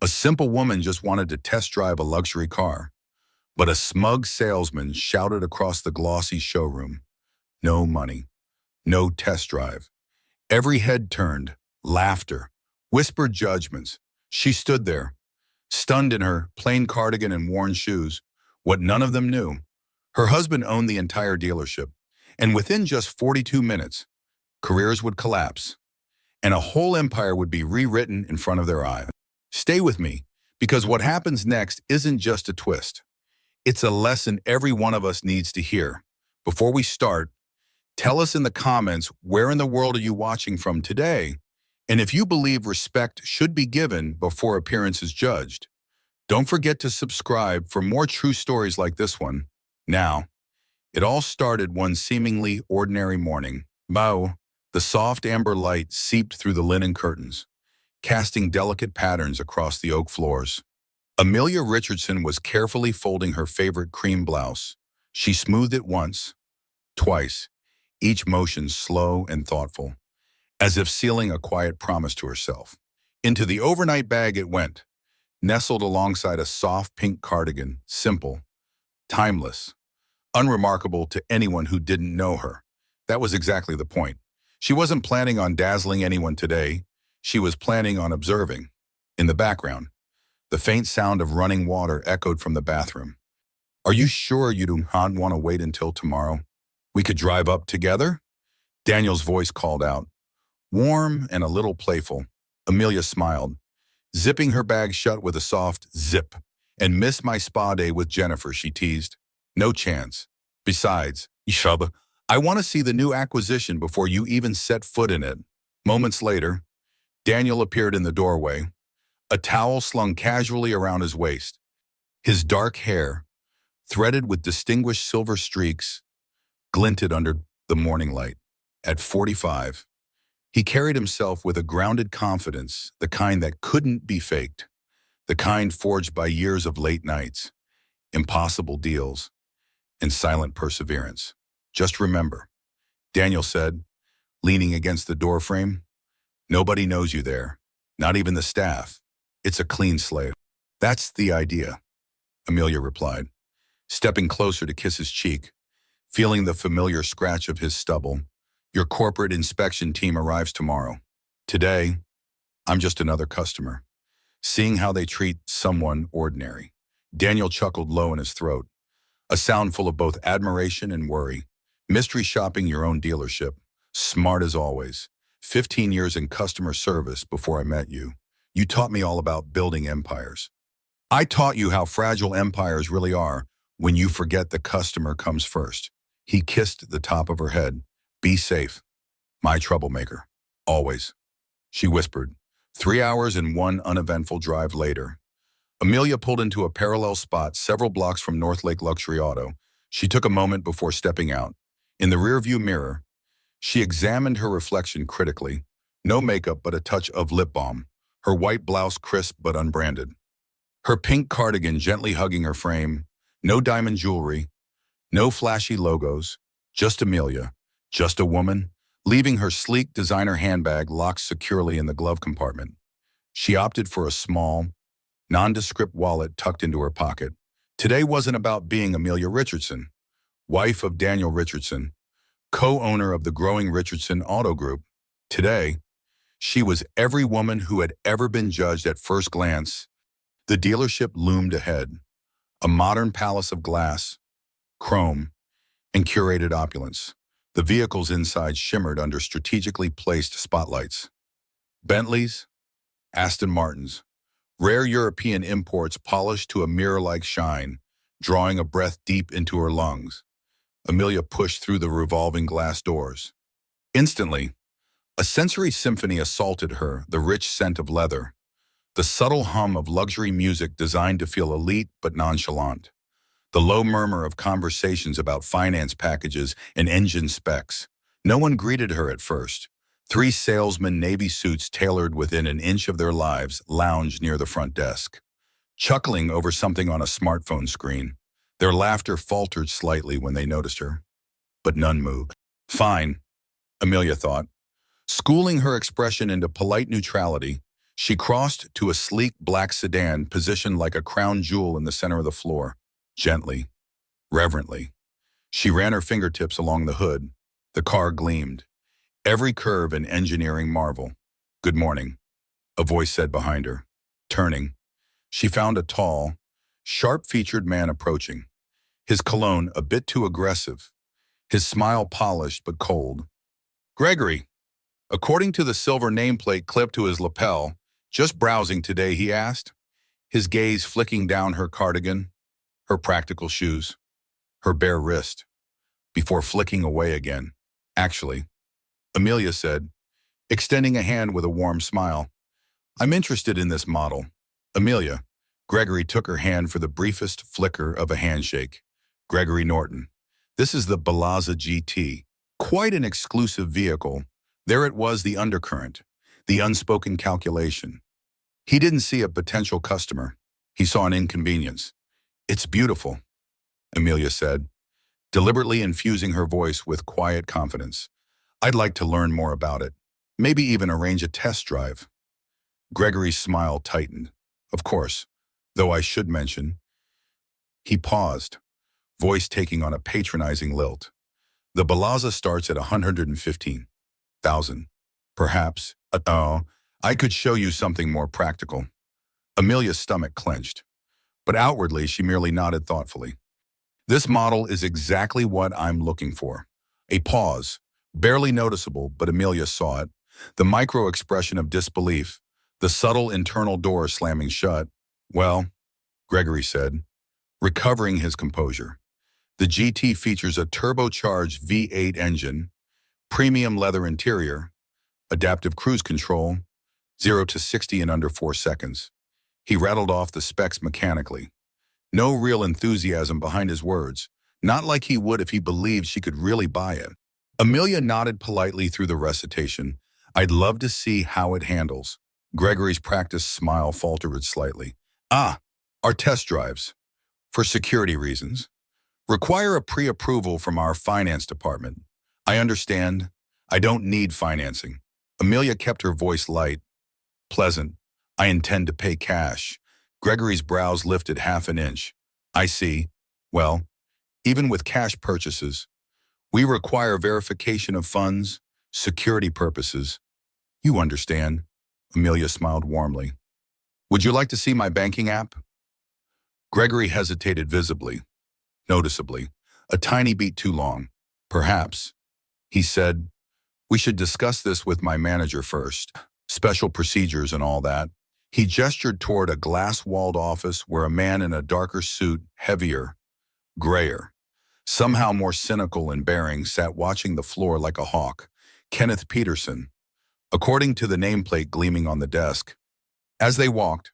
A simple woman just wanted to test drive a luxury car, but a smug salesman shouted across the glossy showroom, "No money, no test drive." Every head turned, laughter, whispered judgments. She stood there, stunned in her plain cardigan and worn shoes. What none of them knew, her husband owned the entire dealership, and within just 42 minutes, careers would collapse, and a whole empire would be rewritten in front of their eyes. Stay with me, because what happens next isn't just a twist. It's a lesson every one of us needs to hear. Before we start, tell us in the comments, where in the world are you watching from today? And if you believe respect should be given before appearance is judged. Don't forget to subscribe for more true stories like this one. Now, it all started one seemingly ordinary morning. Bow, the soft amber light seeped through the linen curtains, casting delicate patterns across the oak floors. Amelia Richardson was carefully folding her favorite cream blouse. She smoothed it once, twice, each motion slow and thoughtful, as if sealing a quiet promise to herself. Into the overnight bag it went, nestled alongside a soft pink cardigan, simple, timeless, unremarkable to anyone who didn't know her. That was exactly the point. She wasn't planning on dazzling anyone today. She was planning on observing. In the background, the faint sound of running water echoed from the bathroom. "Are you sure you do not want to wait until tomorrow? We could drive up together?" Daniel's voice called out. Warm and a little playful, Amelia smiled, zipping her bag shut with a soft zip. "And miss my spa day with Jennifer," she teased. "No chance. Besides, Ishub, I want to see the new acquisition before you even set foot in it." Moments later, Daniel appeared in the doorway, a towel slung casually around his waist. His dark hair, threaded with distinguished silver streaks, glinted under the morning light. At 45, he carried himself with a grounded confidence, the kind that couldn't be faked, the kind forged by years of late nights, impossible deals, and silent perseverance. "Just remember," Daniel said, leaning against the doorframe, "nobody knows you there, not even the staff. It's a clean slate." "That's the idea," Amelia replied, stepping closer to kiss his cheek, feeling the familiar scratch of his stubble. "Your corporate inspection team arrives tomorrow. Today, I'm just another customer, seeing how they treat someone ordinary." Daniel chuckled low in his throat, a sound full of both admiration and worry. "Mystery shopping your own dealership. Smart as always. 15 years in customer service before I met you. You taught me all about building empires. I taught you how fragile empires really are when you forget the customer comes first." He kissed the top of her head. "Be safe, my troublemaker. Always," she whispered. 3 hours and one uneventful drive later, Amelia pulled into a parallel spot several blocks from North Lake Luxury Auto. She took a moment before stepping out. In the rearview mirror, she examined her reflection critically. No makeup but a touch of lip balm, her white blouse crisp but unbranded, her pink cardigan gently hugging her frame. No diamond jewelry, no flashy logos, just Amelia, just a woman, leaving her sleek designer handbag locked securely in the glove compartment. She opted for a small, nondescript wallet tucked into her pocket. Today wasn't about being Amelia Richardson, wife of Daniel Richardson, co-owner of the growing Richardson Auto Group. Today, she was every woman who had ever been judged at first glance. The dealership loomed ahead, a modern palace of glass, chrome, and curated opulence. The vehicles inside shimmered under strategically placed spotlights. Bentleys, Aston Martins, rare European imports polished to a mirror-like shine, drawing a breath deep into her lungs. Amelia pushed through the revolving glass doors. Instantly, a sensory symphony assaulted her, the rich scent of leather, the subtle hum of luxury music designed to feel elite but nonchalant, the low murmur of conversations about finance packages and engine specs. No one greeted her at first. 3 salesmen, navy suits tailored within an inch of their lives, lounged near the front desk, chuckling over something on a smartphone screen. Their laughter faltered slightly when they noticed her, but none moved. Fine, Amelia thought. Schooling her expression into polite neutrality, She crossed to a sleek black sedan positioned like a crown jewel in the center of the floor. Gently, reverently, she ran her fingertips along the hood. The car gleamed. Every curve an engineering marvel. "Good morning," a voice said behind her. Turning, she found a tall, sharp-featured man approaching. His cologne a bit too aggressive. His smile polished but cold. "Gregory," according to the silver nameplate clipped to his lapel, "just browsing today," he asked, his gaze flicking down her cardigan, her practical shoes, her bare wrist, before flicking away again. "Actually," Amelia said, extending a hand with a warm smile, "I'm interested in this model." "Amelia." Gregory took her hand for the briefest flicker of a handshake. "Gregory Norton. This is the Balazza GT. Quite an exclusive vehicle." There it was, the undercurrent, the unspoken calculation. He didn't see a potential customer. He saw an inconvenience. "It's beautiful," Amelia said, deliberately infusing her voice with quiet confidence. "I'd like to learn more about it. Maybe even arrange a test drive." Gregory's smile tightened. "Of course, though I should mention." He paused, voice taking on a patronizing lilt. "The Balazza starts at 115,000. Perhaps, I could show you something more practical." Amelia's stomach clenched, but outwardly she merely nodded thoughtfully. "This model is exactly what I'm looking for." A pause, barely noticeable, but Amelia saw it. The micro-expression of disbelief, the subtle internal door slamming shut. "Well," Gregory said, recovering his composure, "the GT features a turbocharged V8 engine, premium leather interior, adaptive cruise control, 0 to 60 in under 4 seconds. He rattled off the specs mechanically. No real enthusiasm behind his words, not like he would if he believed she could really buy it. Amelia nodded politely through the recitation. "I'd love to see how it handles." Gregory's practiced smile faltered slightly. "Ah, our test drives. For security reasons. Require a pre-approval from our finance department." "I understand. I don't need financing." Amelia kept her voice light, pleasant. "I intend to pay cash." Gregory's brows lifted half an inch. "I see. Well, even with cash purchases, we require verification of funds, security purposes." "You understand." Amelia smiled warmly. "Would you like to see my banking app?" Gregory hesitated visibly, noticeably, a tiny beat too long. "Perhaps," he said, "we should discuss this with my manager first. Special procedures and all that." He gestured toward a glass-walled office where a man in a darker suit, heavier, grayer, somehow more cynical in bearing, sat watching the floor like a hawk. Kenneth Peterson, according to the nameplate gleaming on the desk. As they walked,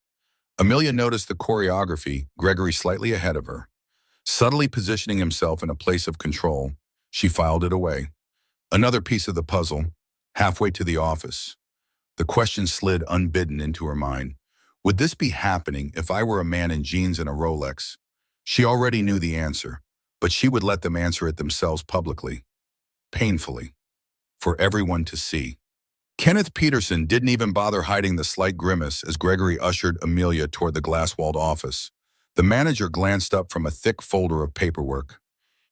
Amelia noticed the choreography, Gregory slightly ahead of her. Subtly positioning himself in a place of control, she filed it away. Another piece of the puzzle, halfway to the office. The question slid unbidden into her mind. Would this be happening if I were a man in jeans and a Rolex? She already knew the answer, but she would let them answer it themselves publicly, painfully, for everyone to see. Kenneth Peterson didn't even bother hiding the slight grimace as Gregory ushered Amelia toward the glass-walled office. The manager glanced up from a thick folder of paperwork,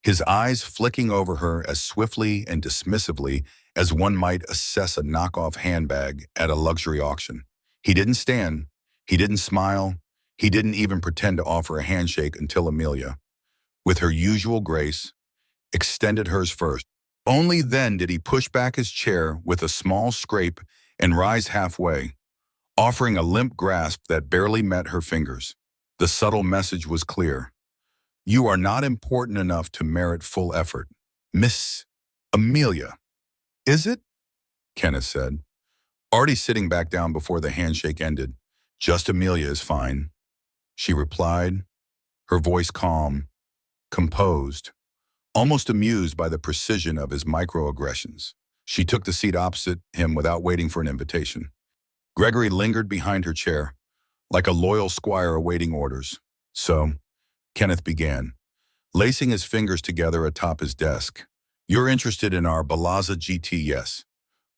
his eyes flicking over her as swiftly and dismissively as one might assess a knockoff handbag at a luxury auction. He didn't stand, he didn't smile, he didn't even pretend to offer a handshake until Amelia, with her usual grace, extended hers first. Only then did he push back his chair with a small scrape and rise halfway, offering a limp grasp that barely met her fingers. The subtle message was clear. "You are not important enough to merit full effort. Miss Amelia." "Is it?" Kenneth said, already sitting back down before the handshake ended. "Just Amelia is fine," she replied, her voice calm, composed, almost amused by the precision of his microaggressions. She took the seat opposite him without waiting for an invitation. Gregory lingered behind her chair, like a loyal squire awaiting orders. "So," Kenneth began, lacing his fingers together atop his desk. "You're interested in our Balazza GT, yes?"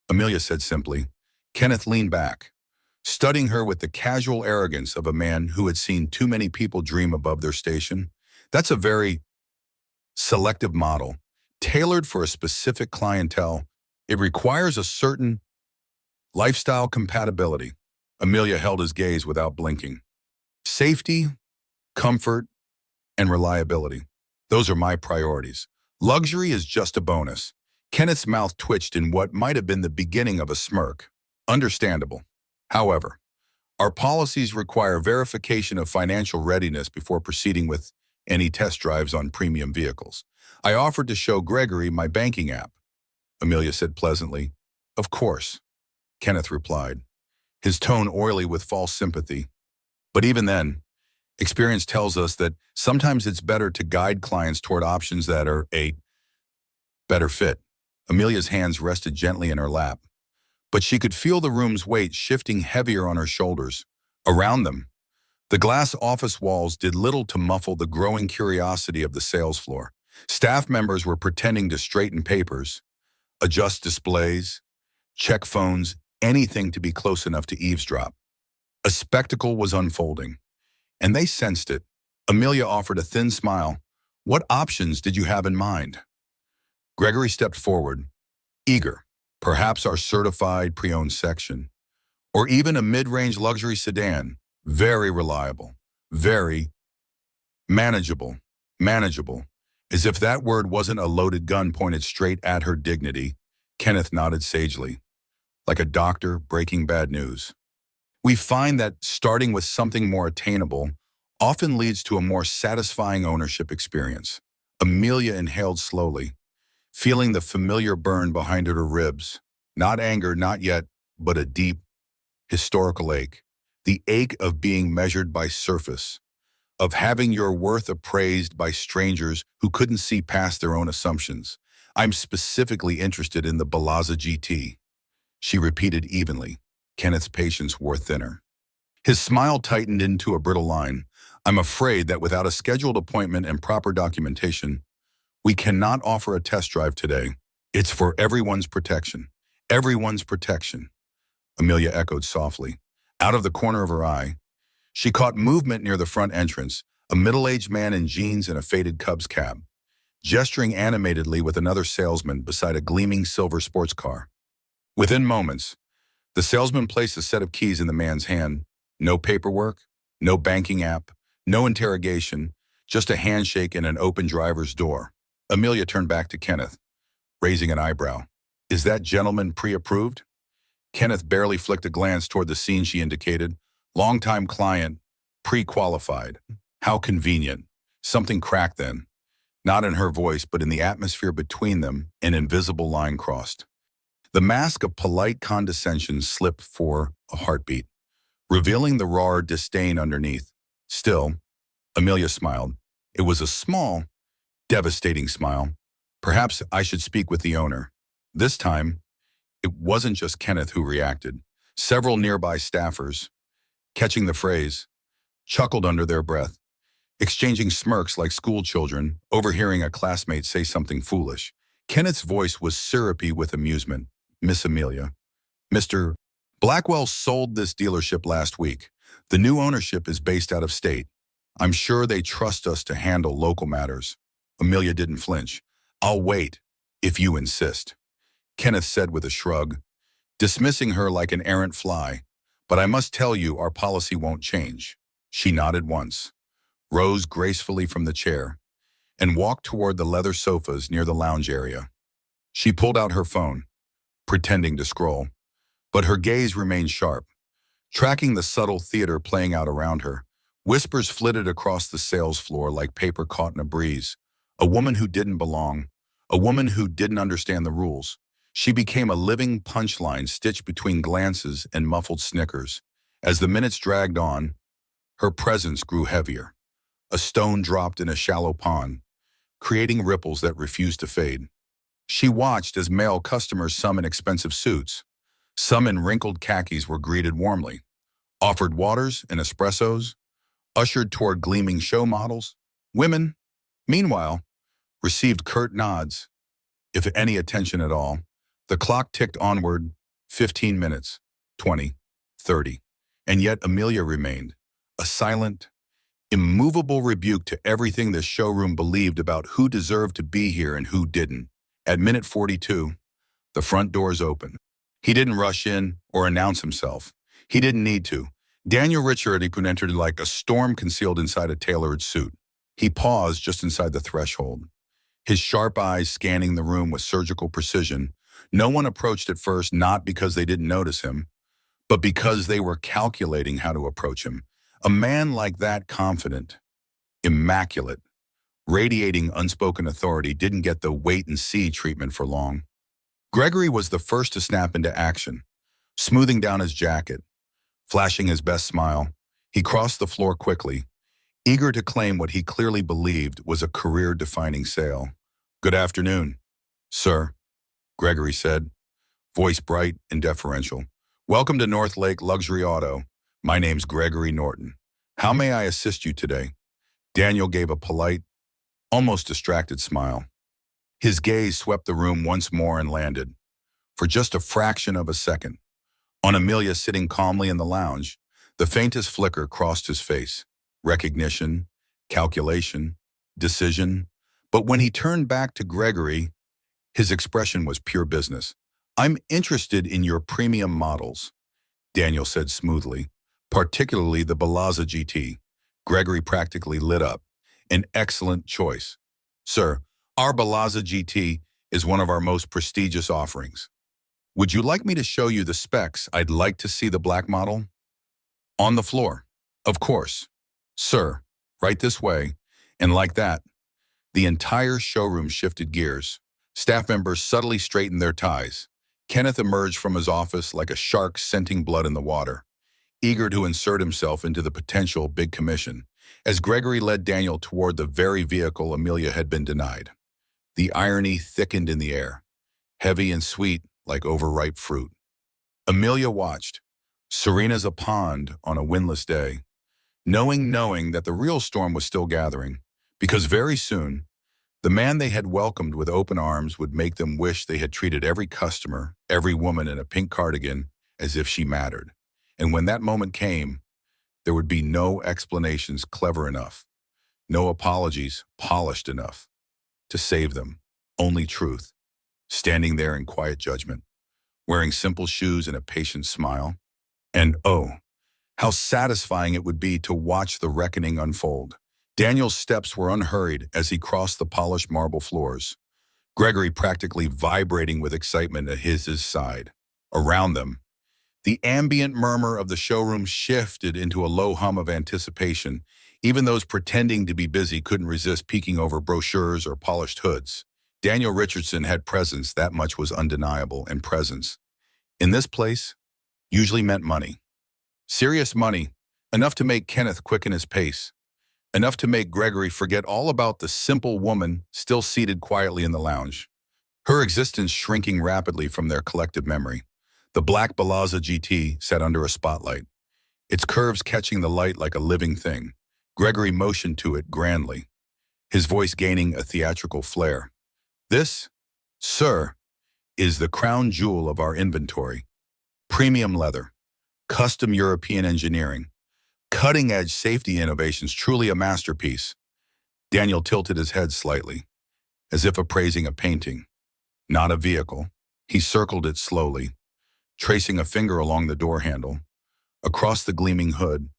Amelia said simply. Kenneth leaned back, studying her with the casual arrogance of a man who had seen too many people dream above their station. That's a very selective model, tailored for a specific clientele. It requires a certain lifestyle compatibility. Amelia held his gaze without blinking. Safety, comfort, and reliability. Those are my priorities. Luxury is just a bonus. Kenneth's mouth twitched in what might have been the beginning of a smirk. Understandable. However, our policies require verification of financial readiness before proceeding with any test drives on premium vehicles. I offered to show Gregory my banking app, Amelia said pleasantly. Of course, Kenneth replied, his tone oily with false sympathy. But even then, experience tells us that sometimes it's better to guide clients toward options that are a better fit. Amelia's hands rested gently in her lap, but she could feel the room's weight shifting heavier on her shoulders. Around them, the glass office walls did little to muffle the growing curiosity of the sales floor. Staff members were pretending to straighten papers, adjust displays, check phones, anything to be close enough to eavesdrop. A spectacle was unfolding, and they sensed it. Amelia offered a thin smile. What options did you have in mind? Gregory stepped forward, eager. Perhaps our certified pre-owned section, or even a mid-range luxury sedan. Very reliable, very manageable, as if that word wasn't a loaded gun pointed straight at her dignity. Kenneth nodded sagely, like a doctor breaking bad news. We find that starting with something more attainable often leads to a more satisfying ownership experience. Amelia inhaled slowly, feeling the familiar burn behind her ribs. Not anger, not yet, but a deep, historical ache. The ache of being measured by surface, of having your worth appraised by strangers who couldn't see past their own assumptions. I'm specifically interested in the Balazza GT, she repeated evenly. Kenneth's patience wore thinner. His smile tightened into a brittle line. I'm afraid that without a scheduled appointment and proper documentation, we cannot offer a test drive today. It's for everyone's protection. Everyone's protection, Amelia echoed softly. Out of the corner of her eye, she caught movement near the front entrance, a middle-aged man in jeans and a faded Cubs cap, gesturing animatedly with another salesman beside a gleaming silver sports car. Within moments, the salesman placed a set of keys in the man's hand. No paperwork, no banking app, no interrogation, just a handshake and an open driver's door. Amelia turned back to Kenneth, raising an eyebrow. Is that gentleman pre-approved? Kenneth barely flicked a glance toward the scene she indicated. Longtime client, pre-qualified. How convenient. Something cracked then. Not in her voice, but in the atmosphere between them, an invisible line crossed. The mask of polite condescension slipped for a heartbeat, revealing the raw disdain underneath. Still, Amelia smiled. It was a small, devastating smile. Perhaps I should speak with the owner. This time, it wasn't just Kenneth who reacted. Several nearby staffers, catching the phrase, chuckled under their breath, exchanging smirks like school children, overhearing a classmate say something foolish. Kenneth's voice was syrupy with amusement. Miss Amelia, Mr. Blackwell sold this dealership last week. The new ownership is based out of state. I'm sure they trust us to handle local matters. Amelia didn't flinch. I'll wait, if you insist, Kenneth said with a shrug, dismissing her like an errant fly. But I must tell you, our policy won't change. She nodded once, rose gracefully from the chair, and walked toward the leather sofas near the lounge area. She pulled out her phone, pretending to scroll, but her gaze remained sharp, tracking the subtle theater playing out around her. Whispers flitted across the sales floor like paper caught in a breeze. A woman who didn't belong, a woman who didn't understand the rules. She became a living punchline stitched between glances and muffled snickers. As the minutes dragged on, her presence grew heavier. A stone dropped in a shallow pond, creating ripples that refused to fade. She watched as male customers, some in expensive suits, some in wrinkled khakis, were greeted warmly, offered waters and espressos, ushered toward gleaming show models. Women, meanwhile, received curt nods, if any attention at all. The clock ticked onward, 15 minutes, 20, 30. And yet Amelia remained, a silent, immovable rebuke to everything the showroom believed about who deserved to be here and who didn't. At minute 42, the front doors opened. He didn't rush in or announce himself. He didn't need to. Daniel Richardson entered like a storm concealed inside a tailored suit. He paused just inside the threshold, his sharp eyes scanning the room with surgical precision. No one approached at first, not because they didn't notice him, but because they were calculating how to approach him. A man like that, confident, immaculate, radiating unspoken authority, didn't get the wait-and-see treatment for long. Gregory was the first to snap into action. Smoothing down his jacket, flashing his best smile, he crossed the floor quickly, eager to claim what he clearly believed was a career-defining sale. "Good afternoon, sir," Gregory said, voice bright and deferential. "Welcome to North Lake Luxury Auto. My name's Gregory Norton. How may I assist you today?" Daniel gave a polite, almost distracted smile. His gaze swept the room once more and landed, for just a fraction of a second, on Amelia sitting calmly in the lounge. The faintest flicker crossed his face. Recognition, calculation, decision. But when he turned back to Gregory, his expression was pure business. "I'm interested in your premium models," Daniel said smoothly, "particularly the Balazza GT." Gregory practically lit up. "An excellent choice, sir. Our Balazza GT is one of our most prestigious offerings. Would you like me to show you the specs? I'd like to see the black model." "On the floor." "Of course, sir. Right this way." And like that, the entire showroom shifted gears. Staff members subtly straightened their ties. Kenneth emerged from his office like a shark scenting blood in the water, eager to insert himself into the potential big commission, as Gregory led Daniel toward the very vehicle Amelia had been denied. The irony thickened in the air, heavy and sweet like overripe fruit. Amelia watched, serene as a pond on a windless day, knowing that the real storm was still gathering, because very soon, the man they had welcomed with open arms would make them wish they had treated every customer, every woman in a pink cardigan, as if she mattered. And when that moment came, there would be no explanations clever enough, no apologies polished enough to save them, only truth, standing there in quiet judgment, wearing simple shoes and a patient smile. And oh, how satisfying it would be to watch the reckoning unfold. Daniel's steps were unhurried as he crossed the polished marble floors, Gregory practically vibrating with excitement at his side. Around them, the ambient murmur of the showroom shifted into a low hum of anticipation. Even those pretending to be busy couldn't resist peeking over brochures or polished hoods. Daniel Richardson had presence, that much was undeniable, and presence, in this place, usually meant money. Serious money, enough to make Kenneth quicken his pace, enough to make Gregory forget all about the simple woman still seated quietly in the lounge, her existence shrinking rapidly from their collective memory. The black Balazza GT sat under a spotlight, its curves catching the light like a living thing. Gregory motioned to it grandly, his voice gaining a theatrical flair. "This, sir, is the crown jewel of our inventory. Premium leather, custom European engineering, cutting-edge safety innovations, truly a masterpiece." Daniel tilted his head slightly, as if appraising a painting, not a vehicle. He circled it slowly, tracing a finger along the door handle, across the gleaming hood,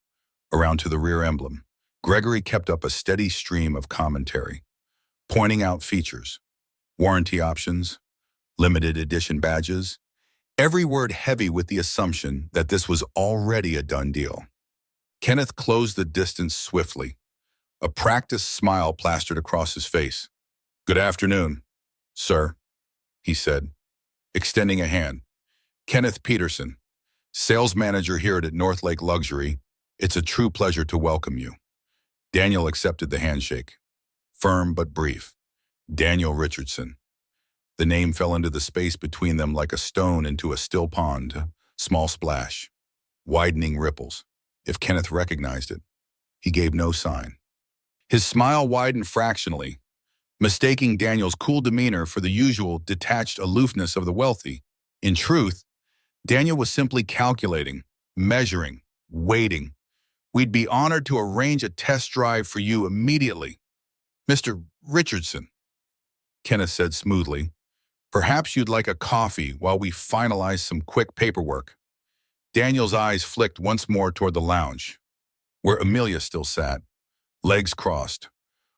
around to the rear emblem. Gregory kept up a steady stream of commentary, pointing out features, warranty options, limited edition badges, every word heavy with the assumption that this was already a done deal. Kenneth closed the distance swiftly, a practiced smile plastered across his face. "Good afternoon, sir," he said, extending a hand. "Kenneth Peterson, sales manager here at North Lake Luxury. It's a true pleasure to welcome you." Daniel accepted the handshake, firm but brief. Daniel Richardson. The name fell into the space between them like a stone into a still pond. Small splash, widening ripples. If Kenneth recognized it, he gave no sign. His smile widened fractionally, mistaking Daniel's cool demeanor for the usual detached aloofness of the wealthy. In truth, Daniel was simply calculating, measuring, waiting. We'd be honored to arrange a test drive for you immediately. Mr. Richardson, Kenneth said smoothly, perhaps you'd like a coffee while we finalize some quick paperwork. Daniel's eyes flicked once more toward the lounge, where Amelia still sat, legs crossed,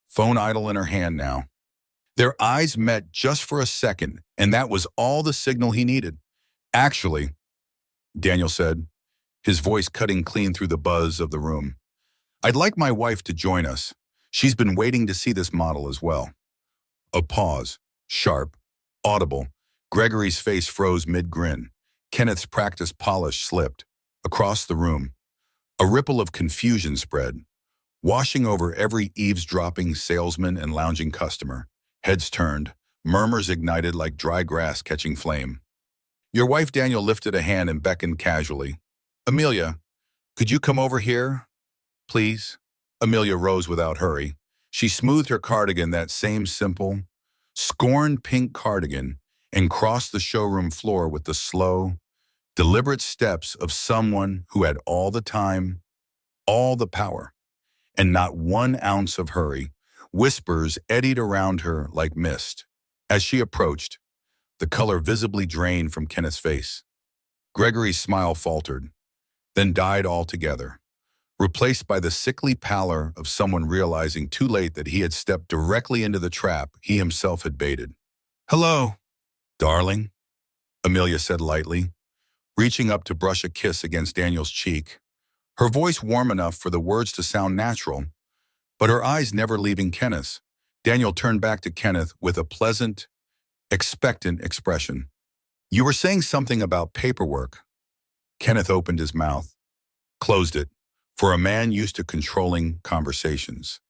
phone idle in her hand now. Their eyes met just for a second, and that was all the signal he needed. Actually, Daniel said, his voice cutting clean through the buzz of the room, I'd like my wife to join us. She's been waiting to see this model as well. A pause, sharp, audible. Gregory's face froze mid-grin. Kenneth's practiced polish slipped. Across the room, a ripple of confusion spread, washing over every eavesdropping salesman and lounging customer. Heads turned, murmurs ignited like dry grass catching flame. Your wife Daniel lifted a hand and beckoned casually. Amelia, could you come over here, please? Amelia rose without hurry. She smoothed her cardigan, that same simple, scorned pink cardigan, and crossed the showroom floor with the slow, deliberate steps of someone who had all the time, all the power, and not 1 ounce of hurry. Whispers eddied around her like mist. As she approached, the color visibly drained from Kenneth's face. Gregory's smile faltered, then died altogether, replaced by the sickly pallor of someone realizing too late that he had stepped directly into the trap he himself had baited. Hello, darling, Amelia said lightly, reaching up to brush a kiss against Daniel's cheek, her voice warm enough for the words to sound natural, but her eyes never leaving Kenneth's. Daniel turned back to Kenneth with a pleasant, expectant expression. You were saying something about paperwork. Kenneth opened his mouth, closed it, for a man used to controlling conversations.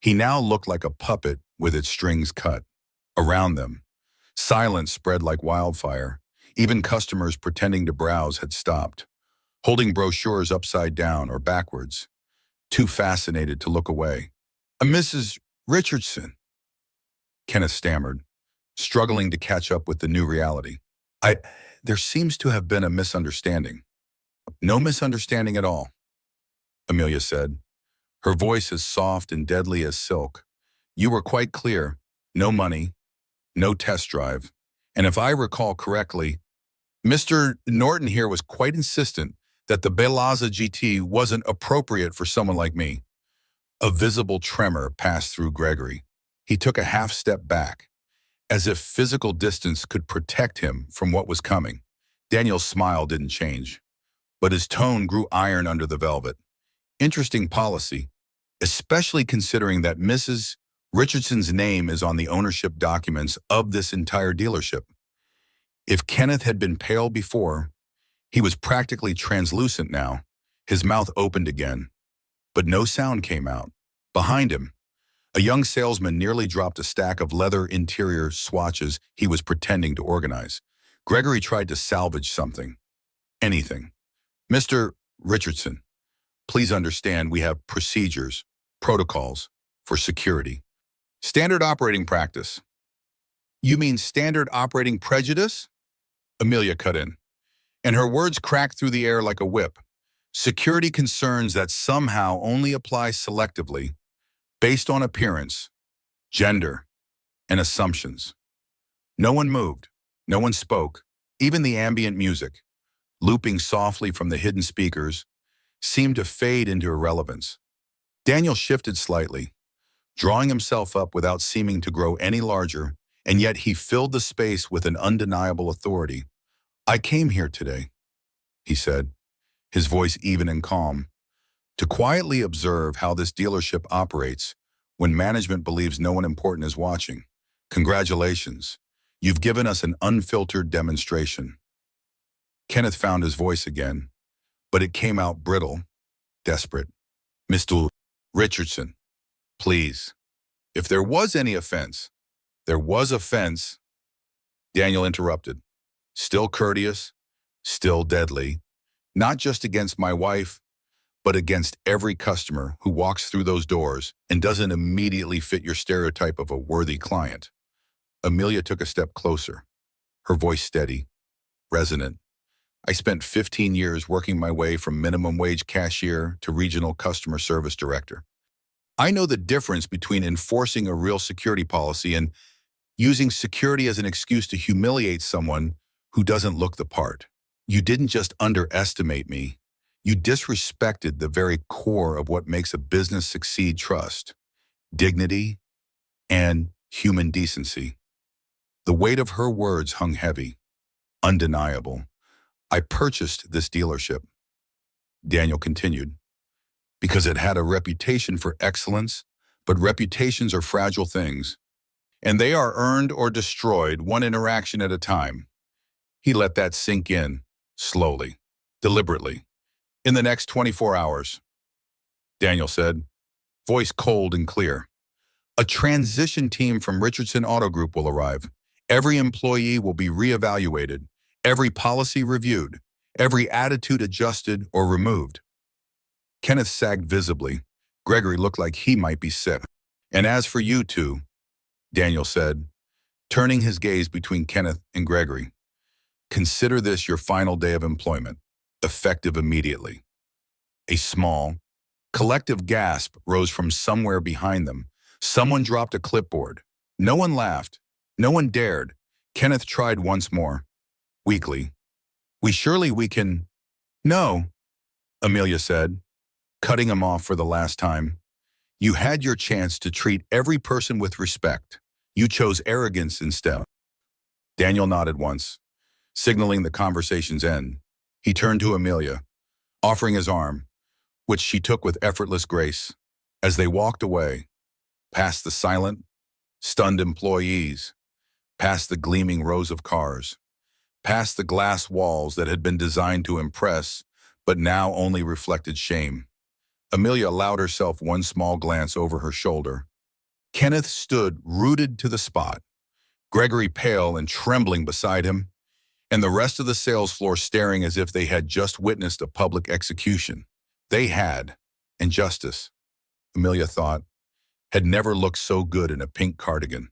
He now looked like a puppet with its strings cut. Around them, silence spread like wildfire. Even customers pretending to browse had stopped, holding brochures upside down or backwards, too fascinated to look away. Mrs. Richardson, Kenneth stammered, struggling to catch up with the new reality. There seems to have been a misunderstanding. No misunderstanding at all, Amelia said, her voice as soft and deadly as silk. You were quite clear. No money, no test drive. And if I recall correctly, Mr. Norton here was quite insistent that the Belazza GT wasn't appropriate for someone like me. A visible tremor passed through Gregory. He took a half step back, as if physical distance could protect him from what was coming. Daniel's smile didn't change, but his tone grew iron under the velvet. Interesting policy, especially considering that Mrs. Richardson's name is on the ownership documents of this entire dealership. If Kenneth had been pale before, he was practically translucent now. His mouth opened again, but no sound came out. Behind him, a young salesman nearly dropped a stack of leather interior swatches he was pretending to organize. Gregory tried to salvage something. Anything. Mr. Richardson, please understand we have procedures, protocols for security. Standard operating practice. You mean standard operating prejudice? Amelia cut in, and her words cracked through the air like a whip. Security concerns that somehow only apply selectively, based on appearance, gender, and assumptions. No one moved, no one spoke. Even the ambient music, looping softly from the hidden speakers, seemed to fade into irrelevance. Daniel shifted slightly, drawing himself up without seeming to grow any larger, and yet he filled the space with an undeniable authority. I came here today, he said, his voice even and calm, to quietly observe how this dealership operates when management believes no one important is watching. Congratulations, you've given us an unfiltered demonstration. Kenneth found his voice again, but it came out brittle, desperate. Mr. Richardson, please, if there was any offense, there was offense. Daniel interrupted, still courteous, still deadly, not just against my wife, but against every customer who walks through those doors and doesn't immediately fit your stereotype of a worthy client. Amelia took a step closer, her voice steady, resonant. I spent 15 years working my way from minimum wage cashier to regional customer service director. I know the difference between enforcing a real security policy and using security as an excuse to humiliate someone who doesn't look the part. You didn't just underestimate me. You disrespected the very core of what makes a business succeed: trust, dignity, and human decency. The weight of her words hung heavy, undeniable. I purchased this dealership, Daniel continued, because it had a reputation for excellence, but reputations are fragile things, and they are earned or destroyed one interaction at a time. He let that sink in, slowly, deliberately. In the next 24 hours, Daniel said, voice cold and clear, a transition team from Richardson Auto Group will arrive. Every employee will be reevaluated, every policy reviewed, every attitude adjusted or removed. Kenneth sagged visibly. Gregory looked like he might be sick. And as for you two, Daniel said, turning his gaze between Kenneth and Gregory, consider this your final day of employment, effective immediately. A small, collective gasp rose from somewhere behind them. Someone dropped a clipboard. No one laughed. No one dared. Kenneth tried once more, weakly. We can. No, Amelia said, cutting him off for the last time. You had your chance to treat every person with respect. You chose arrogance instead. Daniel nodded once, signaling the conversation's end. He turned to Amelia, offering his arm, which she took with effortless grace. As they walked away, past the silent, stunned employees, past the gleaming rows of cars, past the glass walls that had been designed to impress, but now only reflected shame, Amelia allowed herself one small glance over her shoulder. Kenneth stood rooted to the spot, Gregory pale and trembling beside him, and the rest of the sales floor staring as if they had just witnessed a public execution. They had, and justice, Amelia thought, had never looked so good in a pink cardigan.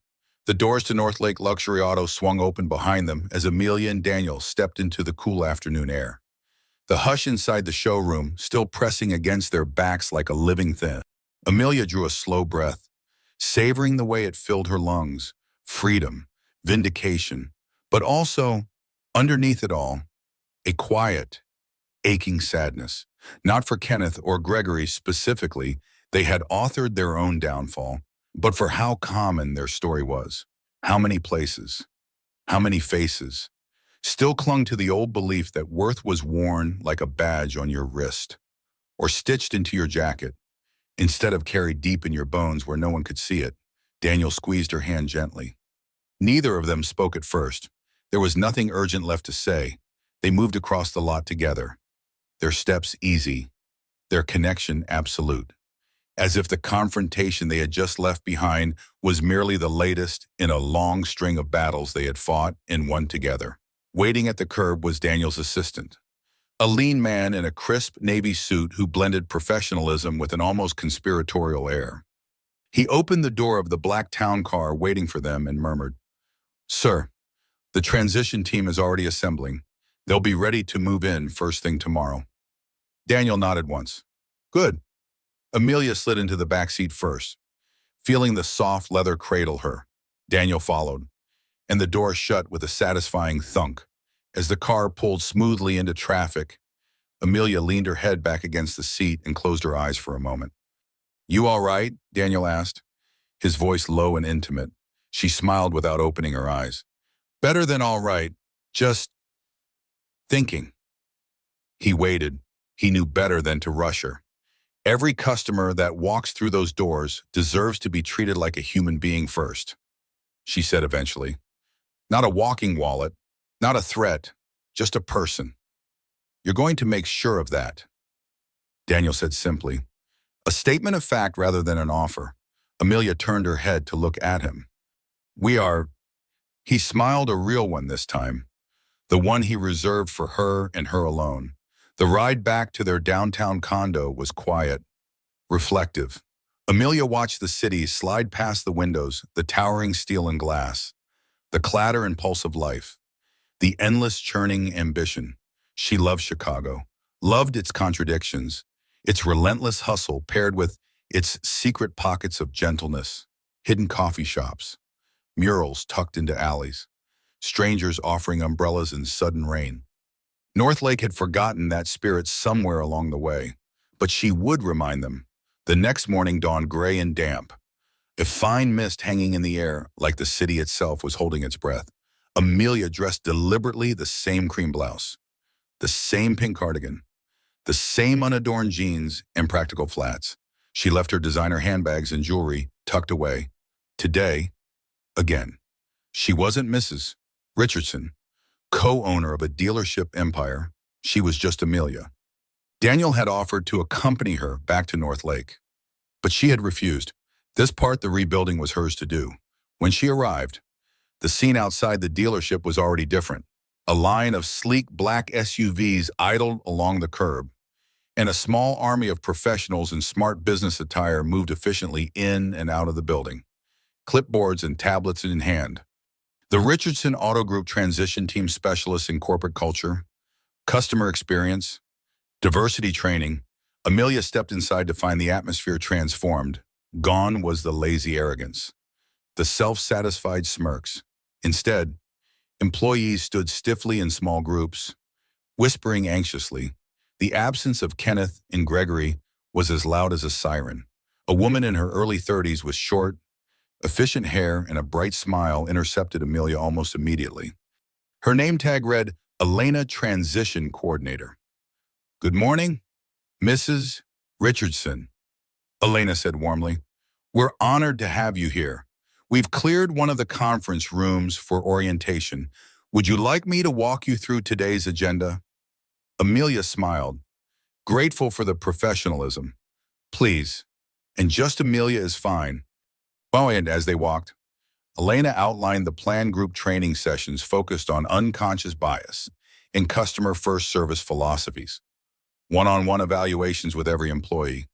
The doors to Northlake Luxury Auto swung open behind them as Amelia and Daniel stepped into the cool afternoon air. The hush inside the showroom still pressing against their backs like a living thing. Amelia drew a slow breath, savoring the way it filled her lungs. Freedom, vindication, but also, underneath it all, a quiet, aching sadness. Not for Kenneth or Gregory specifically, they had authored their own downfall, but for how common their story was. How many places, how many faces, still clung to the old belief that worth was worn like a badge on your wrist, or stitched into your jacket, instead of carried deep in your bones where no one could see it. Daniel squeezed her hand gently. Neither of them spoke at first. There was nothing urgent left to say. They moved across the lot together, their steps easy, their connection absolute, as if the confrontation they had just left behind was merely the latest in a long string of battles they had fought and won together. Waiting at the curb was Daniel's assistant, a lean man in a crisp navy suit who blended professionalism with an almost conspiratorial air. He opened the door of the black town car waiting for them and murmured, "Sir, the transition team is already assembling. They'll be ready to move in first thing tomorrow." Daniel nodded once. "Good." Amelia slid into the back seat first, feeling the soft leather cradle her. Daniel followed, and the door shut with a satisfying thunk. As the car pulled smoothly into traffic, Amelia leaned her head back against the seat and closed her eyes for a moment. "You all right?" Daniel asked, his voice low and intimate. She smiled without opening her eyes. "Better than all right, just thinking." He waited. He knew better than to rush her. Every customer that walks through those doors deserves to be treated like a human being first, she said eventually. Not a walking wallet, not a threat, just a person. You're going to make sure of that, Daniel said simply. A statement of fact rather than an offer. Amelia turned her head to look at him. "We are..." He smiled, a real one this time, the one he reserved for her and her alone. The ride back to their downtown condo was quiet, reflective. Amelia watched the city slide past the windows, the towering steel and glass, the clatter and pulse of life, the endless churning ambition. She loved Chicago, loved its contradictions, its relentless hustle paired with its secret pockets of gentleness, hidden coffee shops, murals tucked into alleys, strangers offering umbrellas in sudden rain. Northlake had forgotten that spirit somewhere along the way, but she would remind them. The next morning dawned gray and damp, a fine mist hanging in the air like the city itself was holding its breath. Amelia dressed deliberately the same cream blouse, the same pink cardigan, the same unadorned jeans and practical flats. She left her designer handbags and jewelry tucked away. Today, again, she wasn't Mrs. Richardson, co-owner of a dealership empire. She was just Amelia. Daniel had offered to accompany her back to North Lake, but she had refused. This part the rebuilding was hers to do. When she arrived, the scene outside the dealership was already different. A line of sleek black SUVs idled along the curb, and a small army of professionals in smart business attire moved efficiently in and out of the building, clipboards and tablets in hand. The Richardson Auto Group transition team specialists in corporate culture, customer experience, diversity training. Amelia stepped inside to find the atmosphere transformed. Gone was the lazy arrogance, the self-satisfied smirks. Instead, employees stood stiffly in small groups, whispering anxiously. The absence of Kenneth and Gregory was as loud as a siren. A woman in her early 30s with short, efficient hair and a bright smile intercepted Amelia almost immediately. Her name tag read, Elena Transition Coordinator. "Good morning, Mrs. Richardson," Elena said warmly. "We're honored to have you here. We've cleared one of the conference rooms for orientation. Would you like me to walk you through today's agenda?" Amelia smiled, grateful for the professionalism. "Please." And just Amelia is fine. Oh, and as they walked, Elena outlined the planned group training sessions focused on unconscious bias and customer-first service philosophies, one-on-one evaluations with every employee,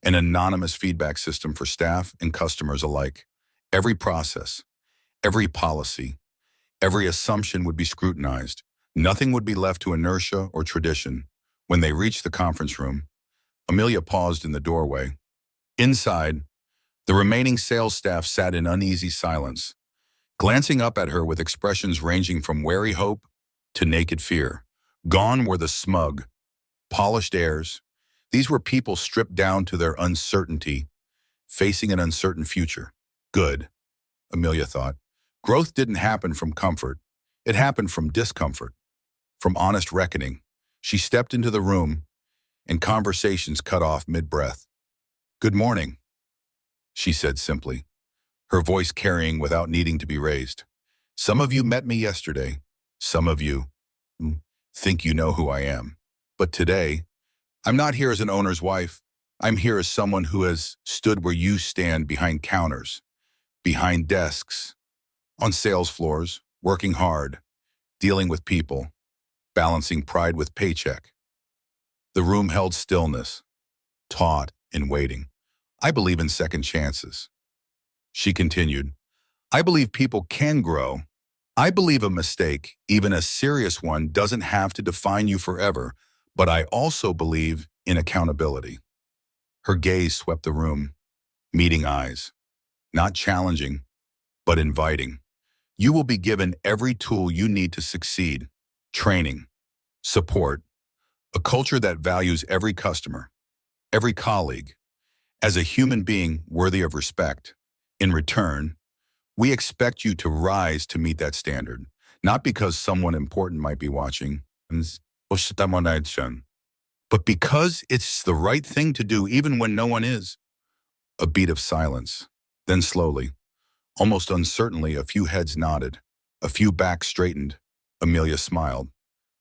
an anonymous feedback system for staff and customers alike. Every process, every policy, every assumption would be scrutinized. Nothing would be left to inertia or tradition. When they reached the conference room, Amelia paused in the doorway. Inside, the remaining sales staff sat in uneasy silence, glancing up at her with expressions ranging from wary hope to naked fear. Gone were the smug, polished airs. These were people stripped down to their uncertainty, facing an uncertain future. Good, Amelia thought. Growth didn't happen from comfort. It happened from discomfort, from honest reckoning. She stepped into the room, and conversations cut off mid-breath. "Good morning," she said simply, her voice carrying without needing to be raised. "Some of you met me yesterday. Some of you think you know who I am. But today, I'm not here as an owner's wife. I'm here as someone who has stood where you stand behind counters, behind desks, on sales floors, working hard, dealing with people, balancing pride with paycheck." The room held stillness, taut and waiting. "I believe in second chances," she continued. "I believe people can grow. I believe a mistake, even a serious one, doesn't have to define you forever, but I also believe in accountability." Her gaze swept the room, meeting eyes, not challenging, but inviting. "You will be given every tool you need to succeed: training, support, a culture that values every customer, every colleague, as a human being worthy of respect. In return, we expect you to rise to meet that standard, not because someone important might be watching, but because it's the right thing to do even when no one is." A beat of silence. Then slowly, almost uncertainly, a few heads nodded, a few backs straightened. Amelia smiled,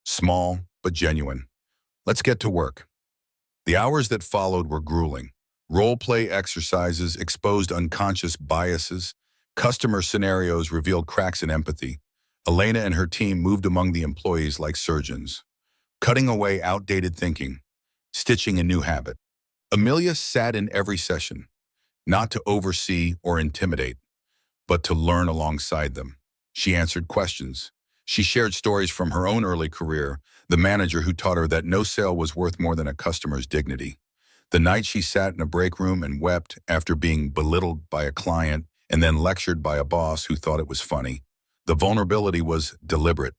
small but genuine. "Let's get to work." The hours that followed were grueling. Role-play exercises exposed unconscious biases. Customer scenarios revealed cracks in empathy. Elena and her team moved among the employees like surgeons, cutting away outdated thinking, stitching a new habit. Amelia sat in every session, not to oversee or intimidate, but to learn alongside them. She answered questions, She shared stories from her own early career, the manager who taught her that no sale was worth more than a customer's dignity. The night she sat in a break room and wept after being belittled by a client and then lectured by a boss who thought it was funny. The vulnerability was deliberate.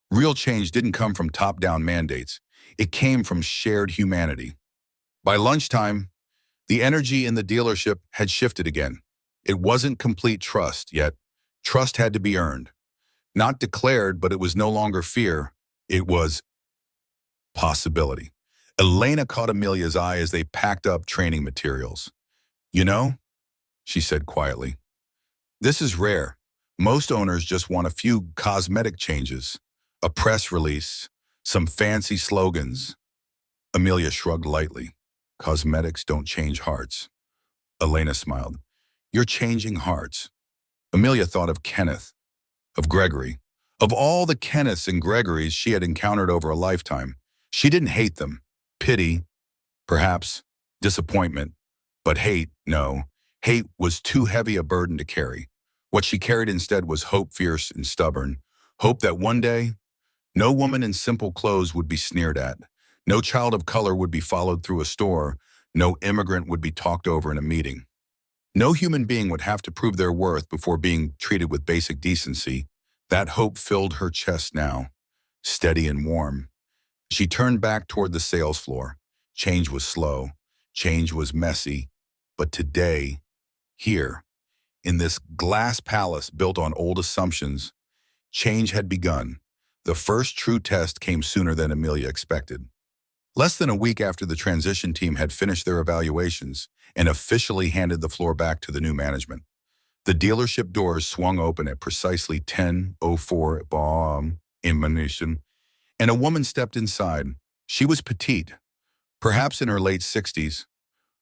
Real change didn't come from top-down mandates. It came from shared humanity. By lunchtime, the energy in the dealership had shifted again. It wasn't complete trust, yet trust had to be earned. Not declared, but it was no longer fear. It was possibility. Elena caught Amelia's eye as they packed up training materials. "You know," she said quietly, "this is rare. Most owners just want a few cosmetic changes, a press release, some fancy slogans." Amelia shrugged lightly. "Cosmetics don't change hearts." Elena smiled. "You're changing hearts." Amelia thought of Kenneth, of Gregory, of all the Kenneths and Gregorys she had encountered over a lifetime. She didn't hate them. Pity, perhaps, disappointment, but hate, no. Hate was too heavy a burden to carry. What she carried instead was hope, fierce and stubborn. Hope that one day, no woman in simple clothes would be sneered at. No child of color would be followed through a store. No immigrant would be talked over in a meeting. No human being would have to prove their worth before being treated with basic decency. That hope filled her chest now, steady and warm. She turned back toward the sales floor. Change was slow. Change was messy. But today, here, in this glass palace built on old assumptions, change had begun. The first true test came sooner than Amelia expected. Less than a week after the transition team had finished their evaluations and officially handed the floor back to the new management, the dealership doors swung open at precisely 10:04 bomb emanation, and a woman stepped inside. She was petite, perhaps in her late 60s,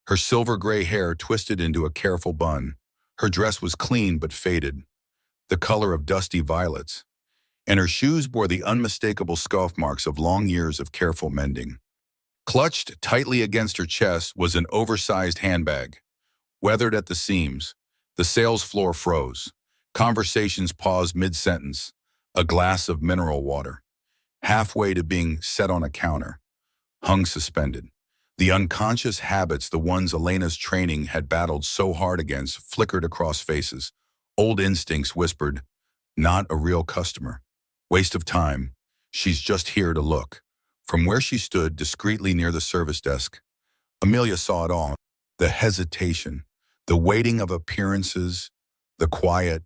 her silver gray hair twisted into a careful bun. Her dress was clean but faded, the color of dusty violets, and her shoes bore the unmistakable scuff marks of long years of careful mending. Clutched tightly against her chest was an oversized handbag. Weathered at the seams, the sales floor froze. Conversations paused mid-sentence. A glass of mineral water, halfway to being set on a counter, hung suspended. The unconscious habits, the ones Elena's training had battled so hard against, flickered across faces. Old instincts whispered, "Not a real customer. Waste of time. She's just here to look." From where she stood, discreetly near the service desk, Amelia saw it all. The hesitation, the weighting of appearances, the quiet,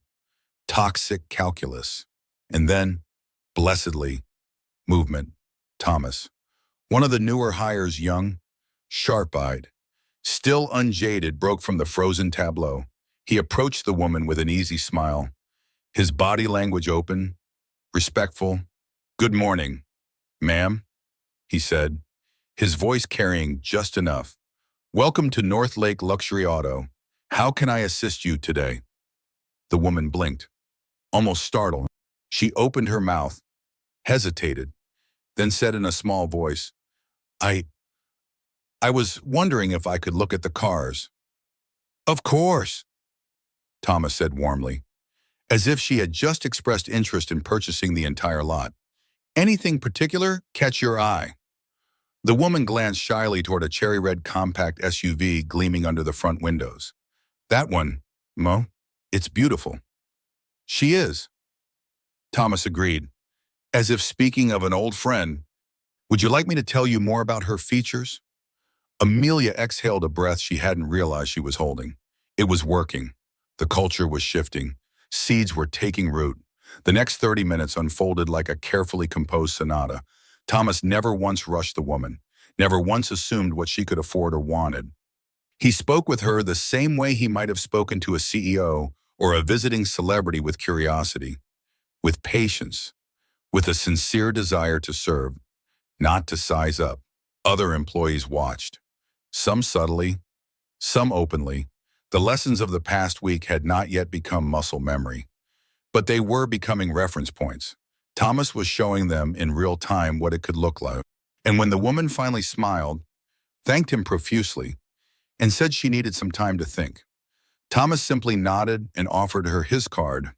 toxic calculus. And then, blessedly, movement. Thomas, one of the newer hires, young, sharp-eyed, still unjaded, broke from the frozen tableau. He approached the woman with an easy smile, his body language open, respectful. "Good morning, ma'am," he said, his voice carrying just enough. "Welcome to North Lake Luxury Auto. How can I assist you today?" The woman blinked, almost startled. She opened her mouth, hesitated, then said in a small voice, I was wondering if I could look at the cars." "Of course," Thomas said warmly, as if she had just expressed interest in purchasing the entire lot. "Anything particular catch your eye?" The woman glanced shyly toward a cherry-red compact SUV gleaming under the front windows. "That one, Mo, it's beautiful." "She is," Thomas agreed, as if speaking of an old friend. "Would you like me to tell you more about her features?" Amelia exhaled a breath she hadn't realized she was holding. It was working. The culture was shifting. Seeds were taking root. The next 30 minutes unfolded like a carefully composed sonata. Thomas never once rushed the woman, never once assumed what she could afford or wanted. He spoke with her the same way he might have spoken to a CEO or a visiting celebrity, with curiosity, with patience, with a sincere desire to serve, not to size up. Other employees watched, some subtly, some openly. The lessons of the past week had not yet become muscle memory, but they were becoming reference points. Thomas was showing them in real time what it could look like. And when the woman finally smiled, thanked him profusely, and said she needed some time to think, Thomas simply nodded and offered her his card.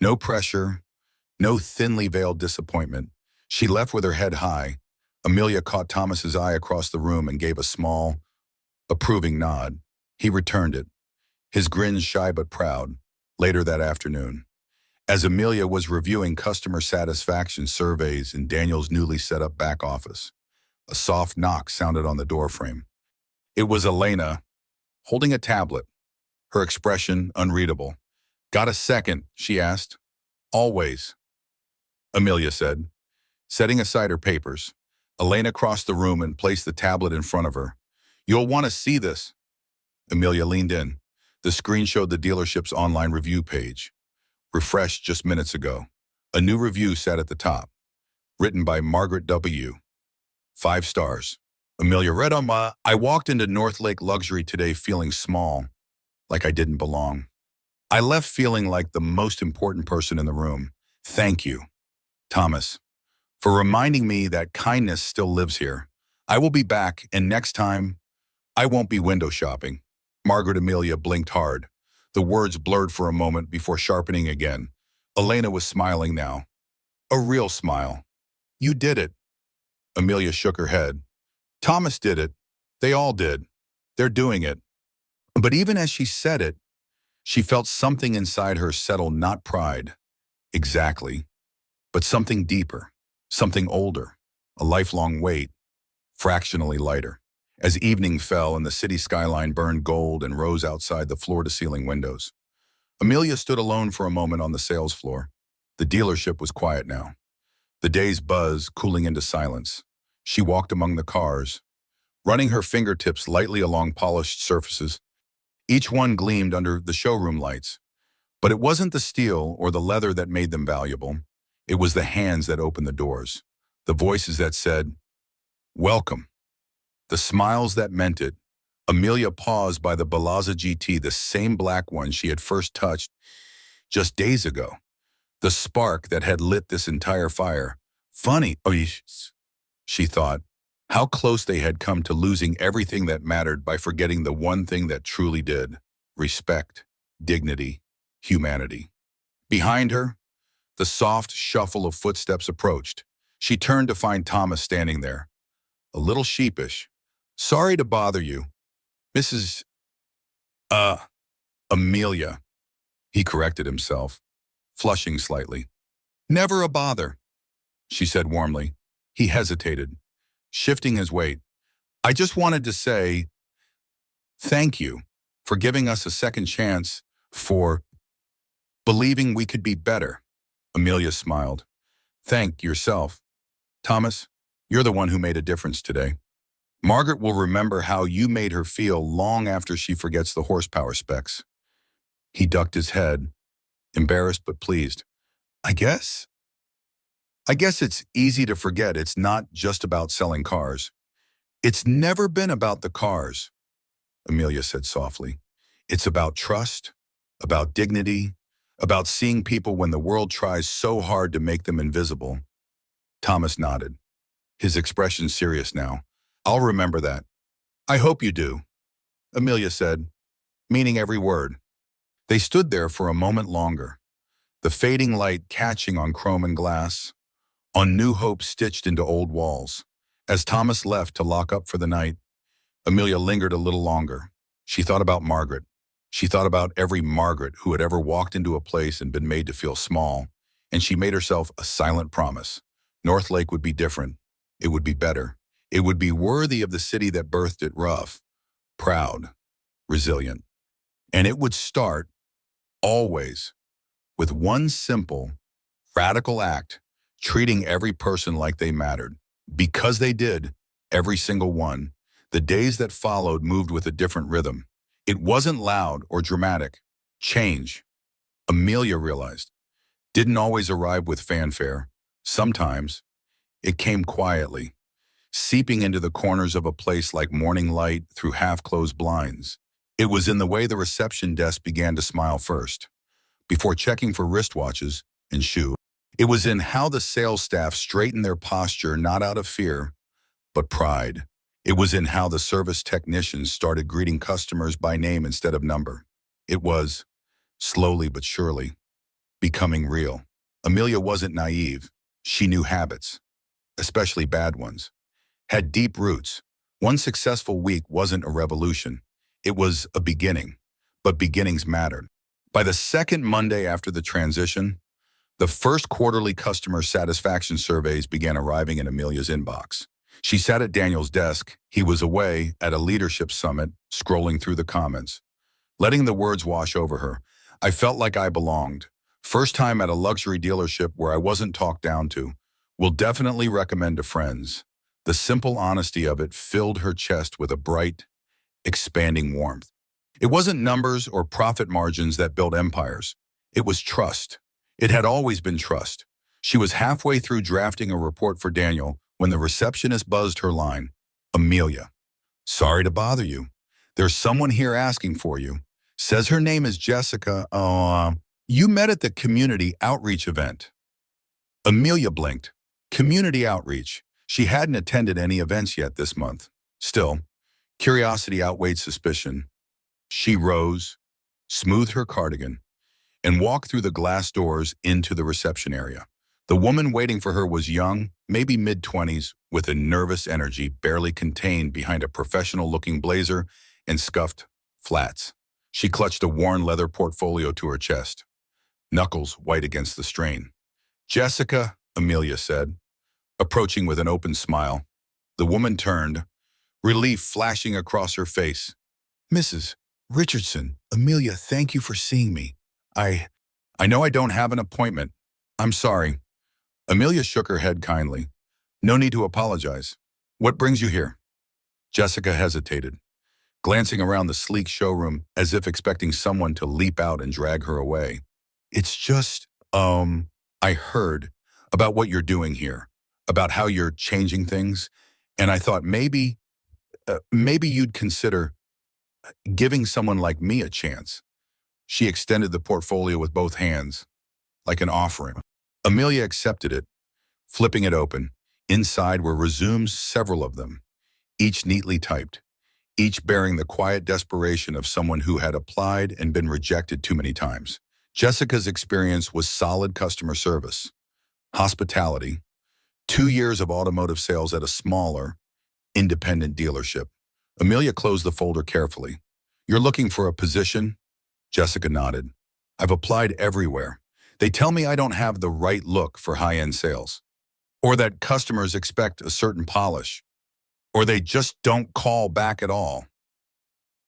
No pressure, No thinly veiled disappointment. She left with her head high. Amelia caught Thomas's eye across the room and gave a small, approving nod. He returned it, his grin shy but proud, later that afternoon. As Amelia was reviewing customer satisfaction surveys in Daniel's newly set up back office, a soft knock sounded on the doorframe. It was Elena, holding a tablet, her expression unreadable. "Got a second?" she asked. "Always," Amelia said. Setting aside her papers, Elena crossed the room and placed the tablet in front of her. "You'll want to see this." Amelia leaned in. The screen showed the dealership's online review page, refreshed just minutes ago. A new review sat at the top, written by Margaret W. 5 stars. Amelia read on I walked into North Lake Luxury today feeling small, like I didn't belong. I left feeling like the most important person in the room. Thank you, Thomas, for reminding me that kindness still lives here. I will be back, and next time, I won't be window shopping. Margaret Amelia blinked hard. The words blurred for a moment before sharpening again. Elena was smiling now. A real smile. You did it. Amelia shook her head. Thomas did it. They all did. They're doing it. But even as she said it, she felt something inside her settle, not pride, exactly, but something deeper, something older, a lifelong weight, fractionally lighter. As evening fell and the city skyline burned gold and rose outside the floor-to-ceiling windows, Amelia stood alone for a moment on the sales floor. The dealership was quiet now, the day's buzz cooling into silence. She walked among the cars, running her fingertips lightly along polished surfaces. Each one gleamed under the showroom lights. But it wasn't the steel or the leather that made them valuable. It was the hands that opened the doors, the voices that said, "Welcome," the smiles that meant it. Amelia paused by the Balazza GT, the same black one she had first touched just days ago. The spark that had lit this entire fire. Funny, she thought, how close they had come to losing everything that mattered by forgetting the one thing that truly did: respect, dignity, humanity. Behind her, the soft shuffle of footsteps approached. She turned to find Thomas standing there, a little sheepish. "Sorry to bother you, Mrs. Amelia," he corrected himself, flushing slightly. "Never a bother," she said warmly. He hesitated, shifting his weight. "I just wanted to say thank you for giving us a second chance, for believing we could be better." Amelia smiled. "Thank yourself. Thomas, you're the one who made a difference today. Margaret will remember how you made her feel long after she forgets the horsepower specs." He ducked his head, embarrassed but pleased. I guess it's easy to forget it's not just about selling cars. It's never been about the cars," Amelia said softly. "It's about trust, about dignity, about seeing people when the world tries so hard to make them invisible." Thomas nodded, his expression serious now. "I'll remember that." "I hope you do," Amelia said, meaning every word. They stood there for a moment longer, the fading light catching on chrome and glass, on new hope stitched into old walls. As Thomas left to lock up for the night, Amelia lingered a little longer. She thought about Margaret. She thought about every Margaret who had ever walked into a place and been made to feel small, and she made herself a silent promise. North Lake would be different. It would be better. It would be worthy of the city that birthed it, rough, proud, resilient. And it would start, always, with one simple, radical act: treating every person like they mattered. Because they did, every single one. The days that followed moved with a different rhythm. It wasn't loud or dramatic. Change, Amelia realized, didn't always arrive with fanfare. Sometimes it came quietly, seeping into the corners of a place like morning light through half-closed blinds. It was in the way the reception desk began to smile first, before checking for wristwatches and shoes. It was in how the sales staff straightened their posture, not out of fear, but pride. It was in how the service technicians started greeting customers by name instead of number. It was, slowly but surely, becoming real. Amelia wasn't naive. She knew habits, especially bad ones, had deep roots. One successful week wasn't a revolution. It was a beginning, but beginnings mattered. By the second Monday after the transition, the first quarterly customer satisfaction surveys began arriving in Amelia's inbox. She sat at Daniel's desk. He was away at a leadership summit, scrolling through the comments, letting the words wash over her. I felt like I belonged. First time at a luxury dealership where I wasn't talked down to. Will definitely recommend to friends. The simple honesty of it filled her chest with a bright, expanding warmth. It wasn't numbers or profit margins that built empires. It was trust. It had always been trust. She was halfway through drafting a report for Daniel when the receptionist buzzed her line. Amelia, sorry to bother you. There's someone here asking for you. Says her name is Jessica. You met at the community outreach event. Amelia blinked. Community outreach. She hadn't attended any events yet this month. Still, curiosity outweighed suspicion. She rose, smoothed her cardigan, and walked through the glass doors into the reception area. The woman waiting for her was young, maybe mid-20s, with a nervous energy barely contained behind a professional-looking blazer and scuffed flats. She clutched a worn leather portfolio to her chest, knuckles white against the strain. Jessica, Amelia said, approaching with an open smile. The woman turned, relief flashing across her face. Mrs. Richardson, Amelia, thank you for seeing me. I know I don't have an appointment. I'm sorry. Amelia shook her head kindly. No need to apologize. What brings you here? Jessica hesitated, glancing around the sleek showroom as if expecting someone to leap out and drag her away. It's just, I heard about what you're doing here, about how you're changing things, and I thought maybe you'd consider giving someone like me a chance. She extended the portfolio with both hands, like an offering. Amelia accepted it, flipping it open. Inside were resumes, several of them, each neatly typed, each bearing the quiet desperation of someone who had applied and been rejected too many times. Jessica's experience was solid customer service, hospitality, 2 years of automotive sales at a smaller, independent dealership. Amelia closed the folder carefully. You're looking for a position? Jessica nodded. I've applied everywhere. They tell me I don't have the right look for high-end sales, or that customers expect a certain polish, or they just don't call back at all.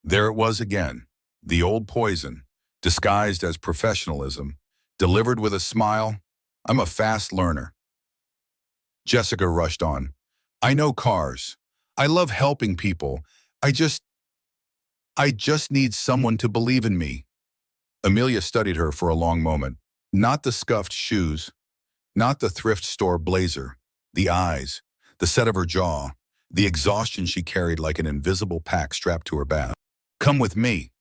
There it was again, the old poison, disguised as professionalism, delivered with a smile. I'm a fast learner. Jessica rushed on. I know cars. I love helping people. I just need someone to believe in me. Amelia studied her for a long moment. Not the scuffed shoes, not the thrift store blazer, the eyes, the set of her jaw, the exhaustion she carried like an invisible pack strapped to her back. Come with me,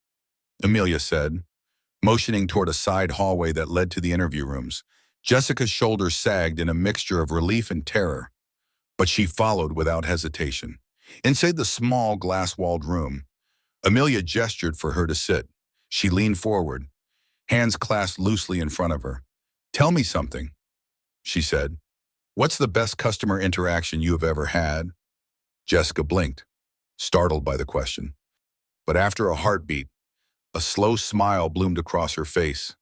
Amelia said, motioning toward a side hallway that led to the interview rooms. Jessica's shoulders sagged in a mixture of relief and terror, but she followed without hesitation. Inside the small glass-walled room, Amelia gestured for her to sit. She leaned forward, hands clasped loosely in front of her. Tell me something, she said. What's the best customer interaction you have ever had? Jessica blinked, startled by the question. But after a heartbeat, a slow smile bloomed across her face.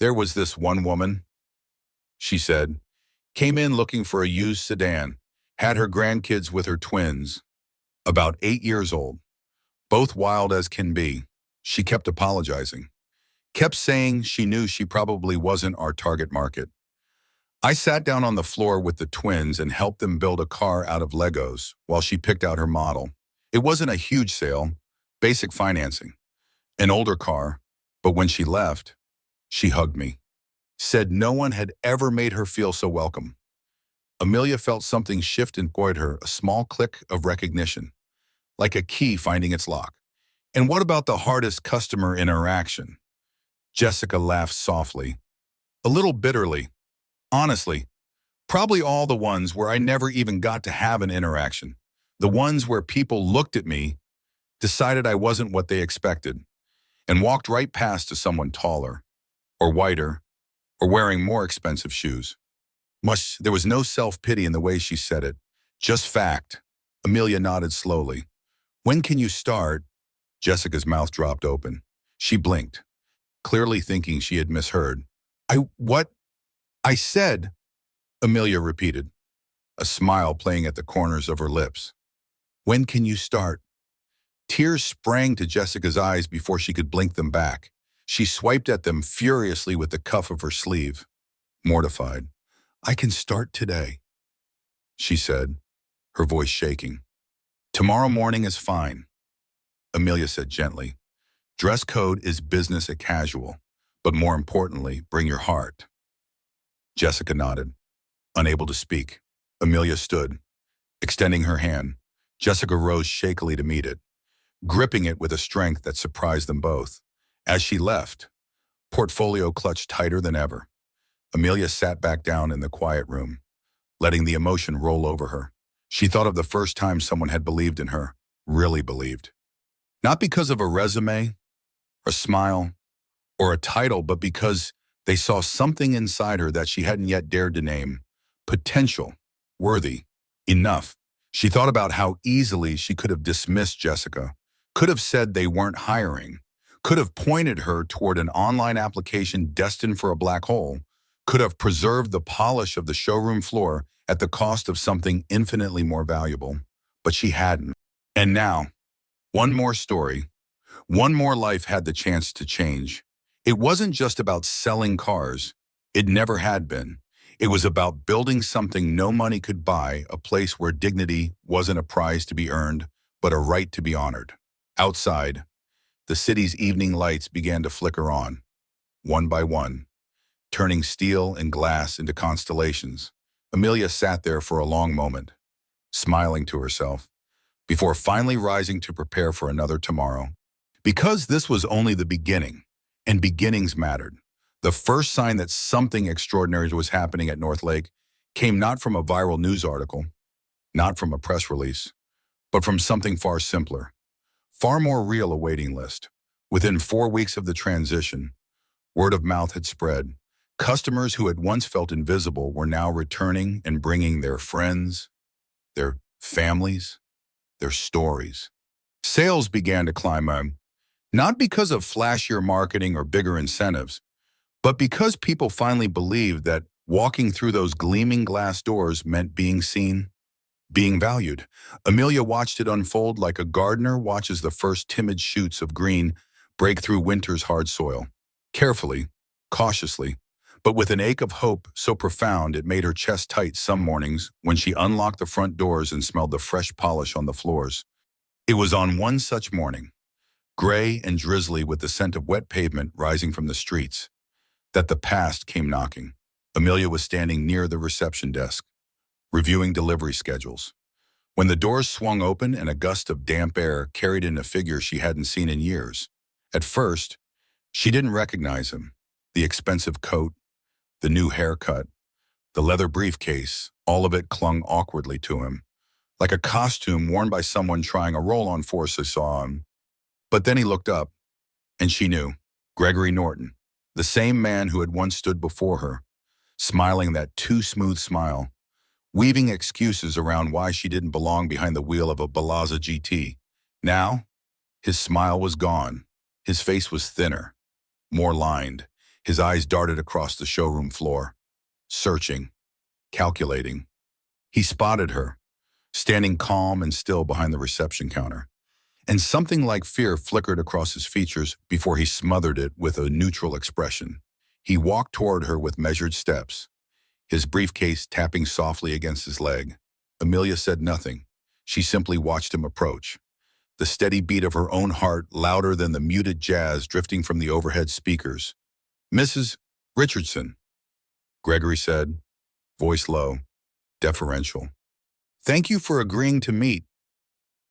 There was this one woman, she said, came in looking for a used sedan, had her grandkids with her twins, about 8 years old, both wild as can be. She kept apologizing, kept saying she knew she probably wasn't our target market. I sat down on the floor with the twins and helped them build a car out of Legos while she picked out her model. It wasn't a huge sale, basic financing, an older car, but when she left, she hugged me, said no one had ever made her feel so welcome. Amelia felt something shift inside her, a small click of recognition, like a key finding its lock. And what about the hardest customer interaction? Jessica laughed softly, a little bitterly. Honestly, probably all the ones where I never even got to have an interaction. The ones where people looked at me, decided I wasn't what they expected, and walked right past to someone taller, or whiter, or wearing more expensive shoes. There was no self-pity in the way she said it, just fact. Amelia nodded slowly. When can you start? Jessica's mouth dropped open. She blinked, clearly thinking she had misheard. What? I said, Amelia repeated, a smile playing at the corners of her lips. When can you start? Tears sprang to Jessica's eyes before she could blink them back. She swiped at them furiously with the cuff of her sleeve. Mortified. I can start today, she said, her voice shaking. Tomorrow morning is fine, Amelia said gently. Dress code is business as casual, but more importantly, bring your heart. Jessica nodded, unable to speak. Amelia stood, extending her hand. Jessica rose shakily to meet it, gripping it with a strength that surprised them both. As she left, portfolio clutched tighter than ever. Amelia sat back down in the quiet room, letting the emotion roll over her. She thought of the first time someone had believed in her, really believed. Not because of a resume, a smile, or a title, but because they saw something inside her that she hadn't yet dared to name. Potential, worthy, enough. She thought about how easily she could have dismissed Jessica, could have said they weren't hiring, could have pointed her toward an online application destined for a black hole, could have preserved the polish of the showroom floor at the cost of something infinitely more valuable. But she hadn't. And now, one more story, one more life had the chance to change. It wasn't just about selling cars. It never had been. It was about building something no money could buy, a place where dignity wasn't a prize to be earned, but a right to be honored. Outside, the city's evening lights began to flicker on, one by one, turning steel and glass into constellations. Amelia sat there for a long moment, smiling to herself, before finally rising to prepare for another tomorrow. Because this was only the beginning, and beginnings mattered. The first sign that something extraordinary was happening at North Lake came not from a viral news article, not from a press release, but from something far simpler, far more real: a waiting list. Within 4 weeks of the transition, word of mouth had spread. Customers who had once felt invisible were now returning and bringing their friends, their families, their stories. Sales began to climb up, not because of flashier marketing or bigger incentives, but because people finally believed that walking through those gleaming glass doors meant being seen, being valued. Amelia watched it unfold like a gardener watches the first timid shoots of green break through winter's hard soil. Carefully, cautiously, but with an ache of hope so profound it made her chest tight some mornings when she unlocked the front doors and smelled the fresh polish on the floors. It was on one such morning, gray and drizzly with the scent of wet pavement rising from the streets, that the past came knocking. Amelia was standing near the reception desk, reviewing delivery schedules, when the doors swung open and a gust of damp air carried in a figure she hadn't seen in years. At first, she didn't recognize him. The expensive coat, the new haircut, the leather briefcase, all of it clung awkwardly to him, like a costume worn by someone trying a role on Force saw him. But then he looked up, and she knew. Gregory Norton, the same man who had once stood before her, smiling that too smooth smile, weaving excuses around why she didn't belong behind the wheel of a Balazza GT. Now, his smile was gone. His face was thinner, more lined. His eyes darted across the showroom floor, searching, calculating. He spotted her, standing calm and still behind the reception counter, and something like fear flickered across his features before he smothered it with a neutral expression. He walked toward her with measured steps, his briefcase tapping softly against his leg. Amelia said nothing. She simply watched him approach, the steady beat of her own heart louder than the muted jazz drifting from the overhead speakers. Mrs. Richardson, Gregory said, voice low, deferential. Thank you for agreeing to meet.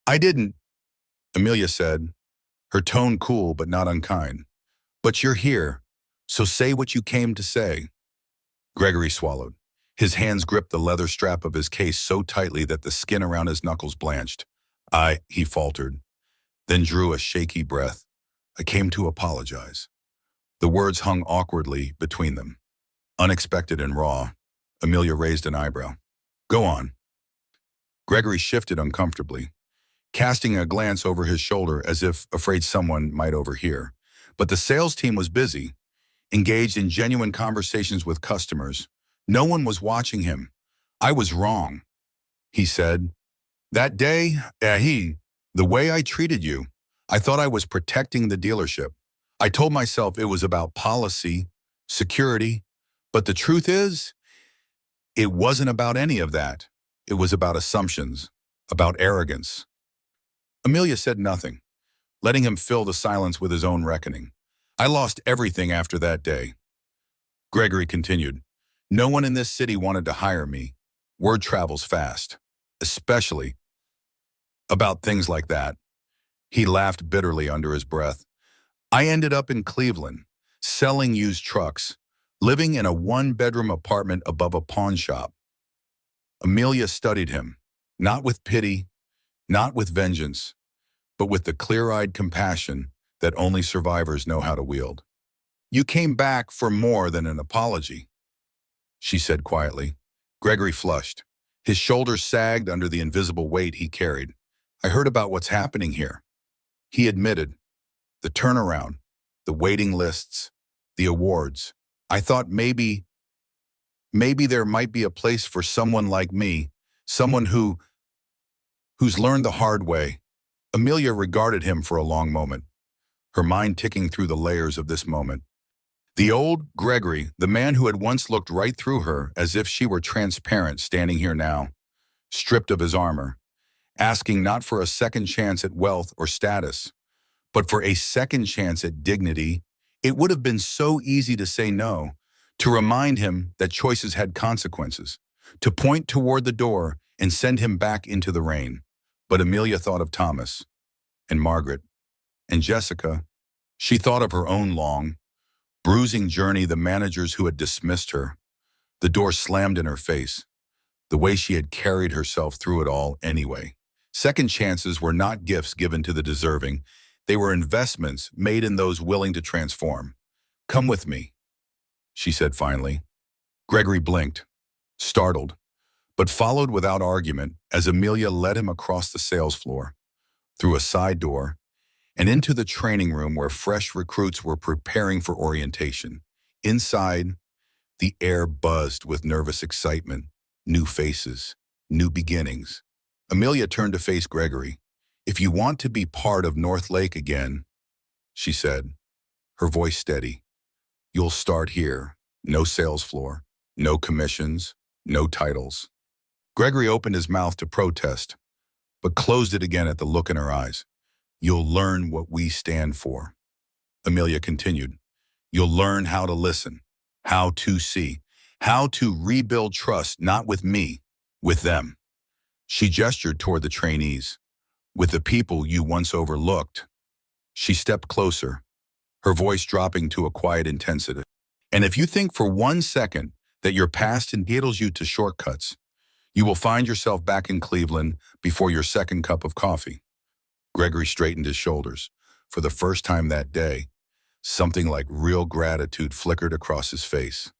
I didn't, Amelia said, her tone cool but not unkind. But you're here, so say what you came to say. Gregory swallowed. His hands gripped the leather strap of his case so tightly that the skin around his knuckles blanched. He faltered, then drew a shaky breath. I came to apologize. The words hung awkwardly between them. Unexpected and raw, Amelia raised an eyebrow. Go on. Gregory shifted uncomfortably, casting a glance over his shoulder as if afraid someone might overhear. But the sales team was busy, engaged in genuine conversations with customers. No one was watching him. I was wrong, he said. That day, the way I treated you, I thought I was protecting the dealership. I told myself it was about policy, security, but the truth is, it wasn't about any of that. It was about assumptions, about arrogance. Amelia said nothing, letting him fill the silence with his own reckoning. I lost everything after that day. Gregory continued. No one in this city wanted to hire me. Word travels fast, especially about things like that. He laughed bitterly under his breath. I ended up in Cleveland, selling used trucks, living in a one-bedroom apartment above a pawn shop. Amelia studied him, not with pity, not with vengeance, but with the clear-eyed compassion that only survivors know how to wield. You came back for more than an apology, she said quietly. Gregory flushed. His shoulders sagged under the invisible weight he carried. I heard about what's happening here. He admitted. The turnaround, the waiting lists, the awards. I thought maybe there might be a place for someone like me, someone who's learned the hard way. Amelia regarded him for a long moment, her mind ticking through the layers of this moment. The old Gregory, the man who had once looked right through her as if she were transparent, standing here now, stripped of his armor, asking not for a second chance at wealth or status, but for a second chance at dignity. It would have been so easy to say no, to remind him that choices had consequences, to point toward the door and send him back into the rain. But Amelia thought of Thomas and Margaret and Jessica. She thought of her own long, bruising journey, the managers who had dismissed her. The door slammed in her face, the way she had carried herself through it all anyway. Second chances were not gifts given to the deserving. They were investments made in those willing to transform. Come with me, she said finally. Gregory blinked, startled, but followed without argument as Amelia led him across the sales floor, through a side door, and into the training room where fresh recruits were preparing for orientation. Inside, the air buzzed with nervous excitement, new faces, new beginnings. Amelia turned to face Gregory. If you want to be part of North Lake again, she said, her voice steady, you'll start here. No sales floor, no commissions, no titles. Gregory opened his mouth to protest, but closed it again at the look in her eyes. You'll learn what we stand for. Amelia continued. You'll learn how to listen, how to see, how to rebuild trust, not with me, with them. She gestured toward the trainees, with the people you once overlooked. She stepped closer, her voice dropping to a quiet intensity. And if you think for 1 second that your past entitles you to shortcuts, you will find yourself back in Cleveland before your second cup of coffee. Gregory straightened his shoulders. For the first time that day, something like real gratitude flickered across his face.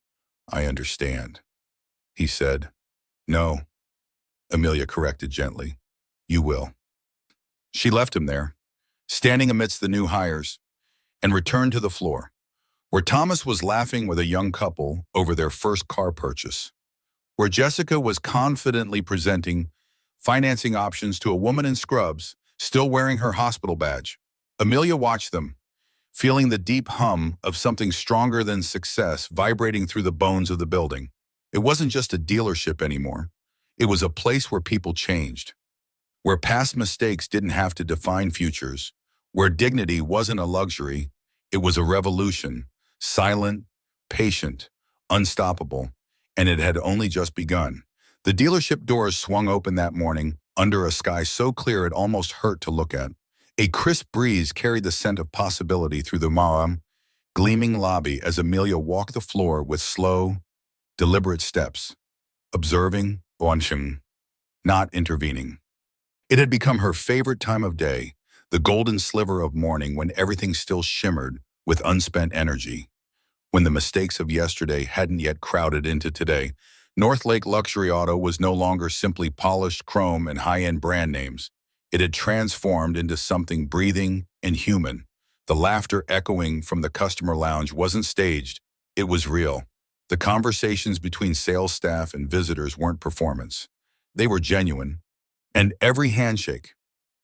I understand, he said. No, Amelia corrected gently. You will. She left him there, standing amidst the new hires, and returned to the floor, where Thomas was laughing with a young couple over their first car purchase, where Jessica was confidently presenting financing options to a woman in scrubs, still wearing her hospital badge. Amelia watched them, feeling the deep hum of something stronger than success vibrating through the bones of the building. It wasn't just a dealership anymore. It was a place where people changed, where past mistakes didn't have to define futures, where dignity wasn't a luxury, it was a revolution, silent, patient, unstoppable, and it had only just begun. The dealership doors swung open that morning, under a sky so clear it almost hurt to look at. A crisp breeze carried the scent of possibility through the gleaming lobby as Amelia walked the floor with slow, deliberate steps, observing, watching, not intervening. It had become her favorite time of day, the golden sliver of morning when everything still shimmered with unspent energy, when the mistakes of yesterday hadn't yet crowded into today. North Lake Luxury Auto was no longer simply polished chrome and high-end brand names. It had transformed into something breathing and human. The laughter echoing from the customer lounge wasn't staged, it was real. The conversations between sales staff and visitors weren't performance. They were genuine. And every handshake,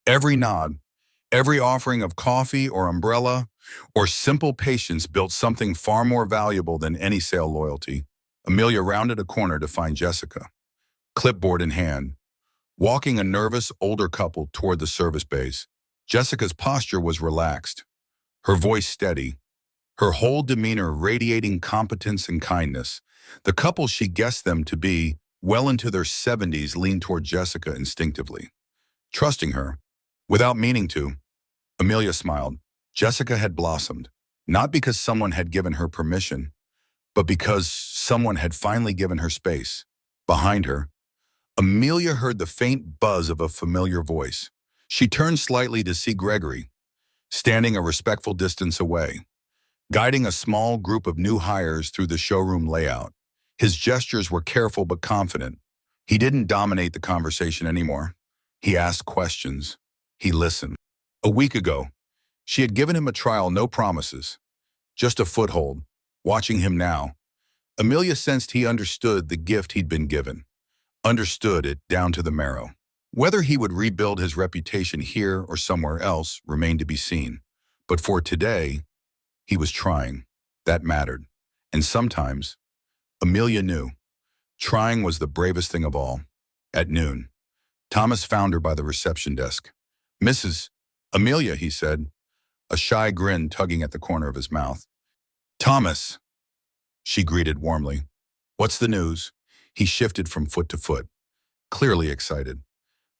every nod, every offering of coffee or umbrella or simple patience built something far more valuable than any sale loyalty. Amelia rounded a corner to find Jessica, clipboard in hand, walking a nervous older couple toward the service bays. Jessica's posture was relaxed, her voice steady, her whole demeanor radiating competence and kindness. The couple she guessed them to be, well into their 70s, leaned toward Jessica instinctively, trusting her, without meaning to. Amelia smiled. Jessica had blossomed, not because someone had given her permission, but because someone had finally given her space. Behind her, Amelia heard the faint buzz of a familiar voice. She turned slightly to see Gregory, standing a respectful distance away, guiding a small group of new hires through the showroom layout. His gestures were careful but confident. He didn't dominate the conversation anymore. He asked questions. He listened. A week ago, she had given him a trial, no promises, just a foothold. Watching him now, Amelia sensed he understood the gift he'd been given, understood it down to the marrow. Whether he would rebuild his reputation here or somewhere else remained to be seen. But for today, he was trying. That mattered. And sometimes, Amelia knew, trying was the bravest thing of all. At noon, Thomas found her by the reception desk. "Mrs. Amelia," he said, a shy grin tugging at the corner of his mouth. "Thomas," she greeted warmly. "What's the news?" He shifted from foot to foot, clearly excited.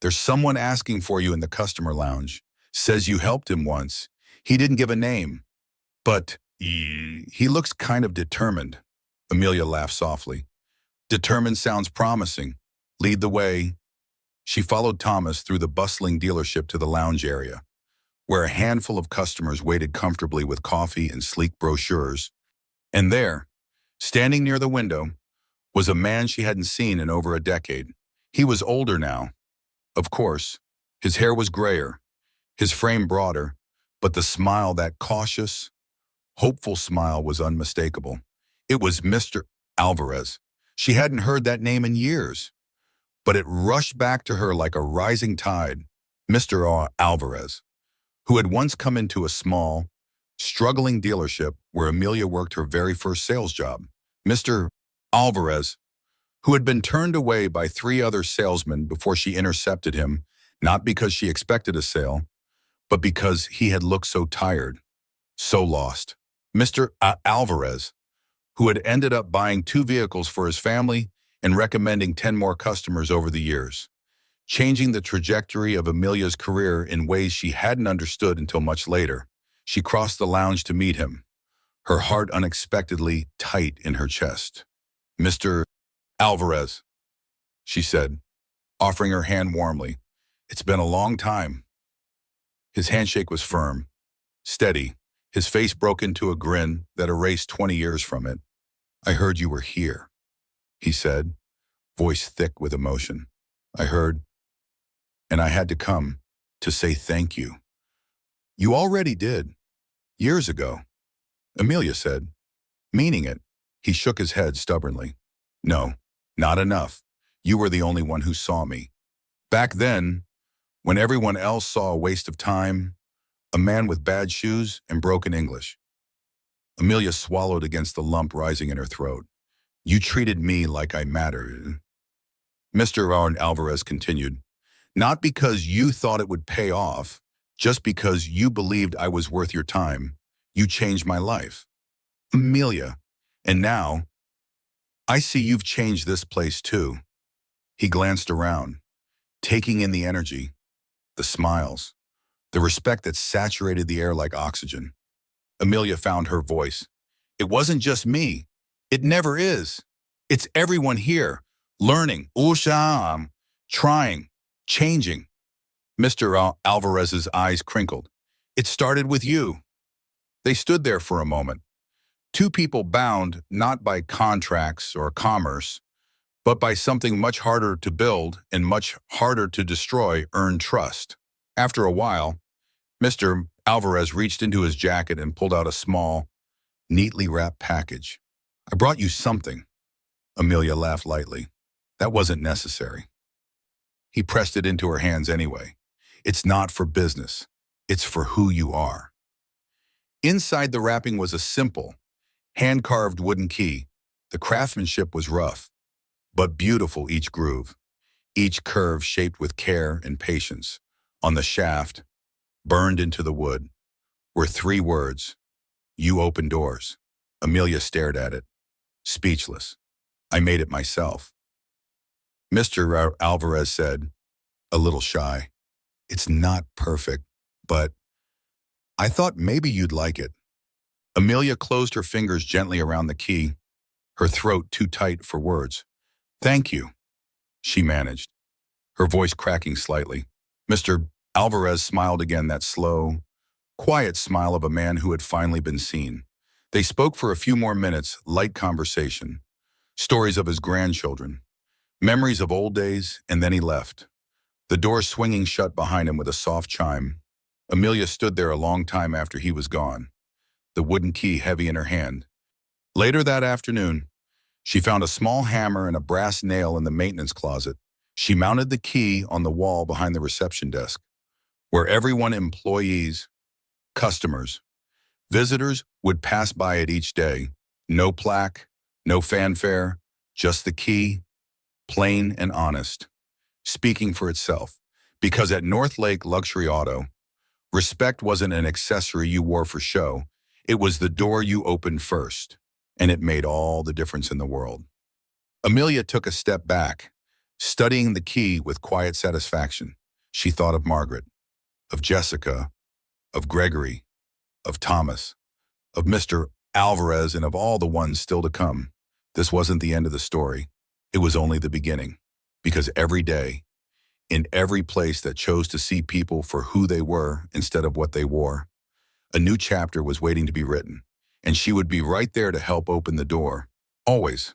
"There's someone asking for you in the customer lounge. Says you helped him once. He didn't give a name, but he looks kind of determined." Amelia laughed softly. "Determined sounds promising. Lead the way." She followed Thomas through the bustling dealership to the lounge area, where a handful of customers waited comfortably with coffee and sleek brochures. And there, standing near the window, was a man she hadn't seen in over a decade. He was older now, of course. His hair was grayer, his frame broader, but the smile, that cautious, hopeful smile, was unmistakable. It was Mr. Alvarez. She hadn't heard that name in years, but it rushed back to her like a rising tide. Mr. Alvarez, who had once come into a small, struggling dealership where Amelia worked her very first sales job. Mr. Alvarez, who had been turned away by 3 other salesmen before she intercepted him, not because she expected a sale, but because he had looked so tired, so lost. Mr. Alvarez, who had ended up buying 2 vehicles for his family and recommending 10 more customers over the years, changing the trajectory of Amelia's career in ways she hadn't understood until much later. She crossed the lounge to meet him, her heart unexpectedly tight in her chest. "Mr. Alvarez," she said, offering her hand warmly. "It's been a long time." His handshake was firm, steady. His face broke into a grin that erased 20 years from it. "I heard you were here," he said, voice thick with emotion. "I heard, and I had to come to say thank you." "You already did, years ago," Amelia said, meaning it. He shook his head stubbornly. "No, not enough. You were the only one who saw me. Back then, when everyone else saw a waste of time, a man with bad shoes and broken English." Amelia swallowed against the lump rising in her throat. "You treated me like I mattered." Mr. Alvarez continued, "Not because you thought it would pay off, just because you believed I was worth your time. You changed my life, Amelia. And now, I see you've changed this place too." He glanced around, taking in the energy, the smiles, the respect that saturated the air like oxygen. Amelia found her voice. "It wasn't just me. It never is. It's everyone here, learning, trying, changing." Mr. Alvarez's eyes crinkled. "It started with you." They stood there for a moment, Two people bound not by contracts or commerce, but by something much harder to build and much harder to destroy, earned trust. After a while, Mr. Alvarez reached into his jacket and pulled out a small, neatly wrapped package. "I brought you something." Amelia laughed lightly. "That wasn't necessary." He pressed it into her hands anyway. "It's not for business. It's for who you are." Inside the wrapping was a simple, hand-carved wooden key. The craftsmanship was rough, but beautiful, each groove, each curve shaped with care and patience. On the shaft, burned into the wood, were three words: "You open doors." Amelia stared at it, speechless. "I made it myself." Mr. Alvarez said, a little shy, "It's not perfect, but I thought maybe you'd like it." Amelia closed her fingers gently around the key, her throat too tight for words. "Thank you," she managed, her voice cracking slightly. Mr. Alvarez smiled again, that slow, quiet smile of a man who had finally been seen. They spoke for a few more minutes, light conversation, stories of his grandchildren, memories of old days, and then he left, the door swinging shut behind him with a soft chime. Amelia stood there a long time after he was gone, the wooden key heavy in her hand. Later that afternoon, she found a small hammer and a brass nail in the maintenance closet. She mounted the key on the wall behind the reception desk, where everyone, employees, customers, visitors, would pass by it each day. No plaque, no fanfare, just the key, plain and honest, speaking for itself. Because at North Lake Luxury Auto, respect wasn't an accessory you wore for show. It was the door you opened first, and it made all the difference in the world. Amelia took a step back, studying the key with quiet satisfaction. She thought of Margaret, of Jessica, of Gregory, of Thomas, of Mr. Alvarez, and of all the ones still to come. This wasn't the end of the story. It was only the beginning. Because every day, in every place that chose to see people for who they were instead of what they wore, a new chapter was waiting to be written, and she would be right there to help open the door. Always.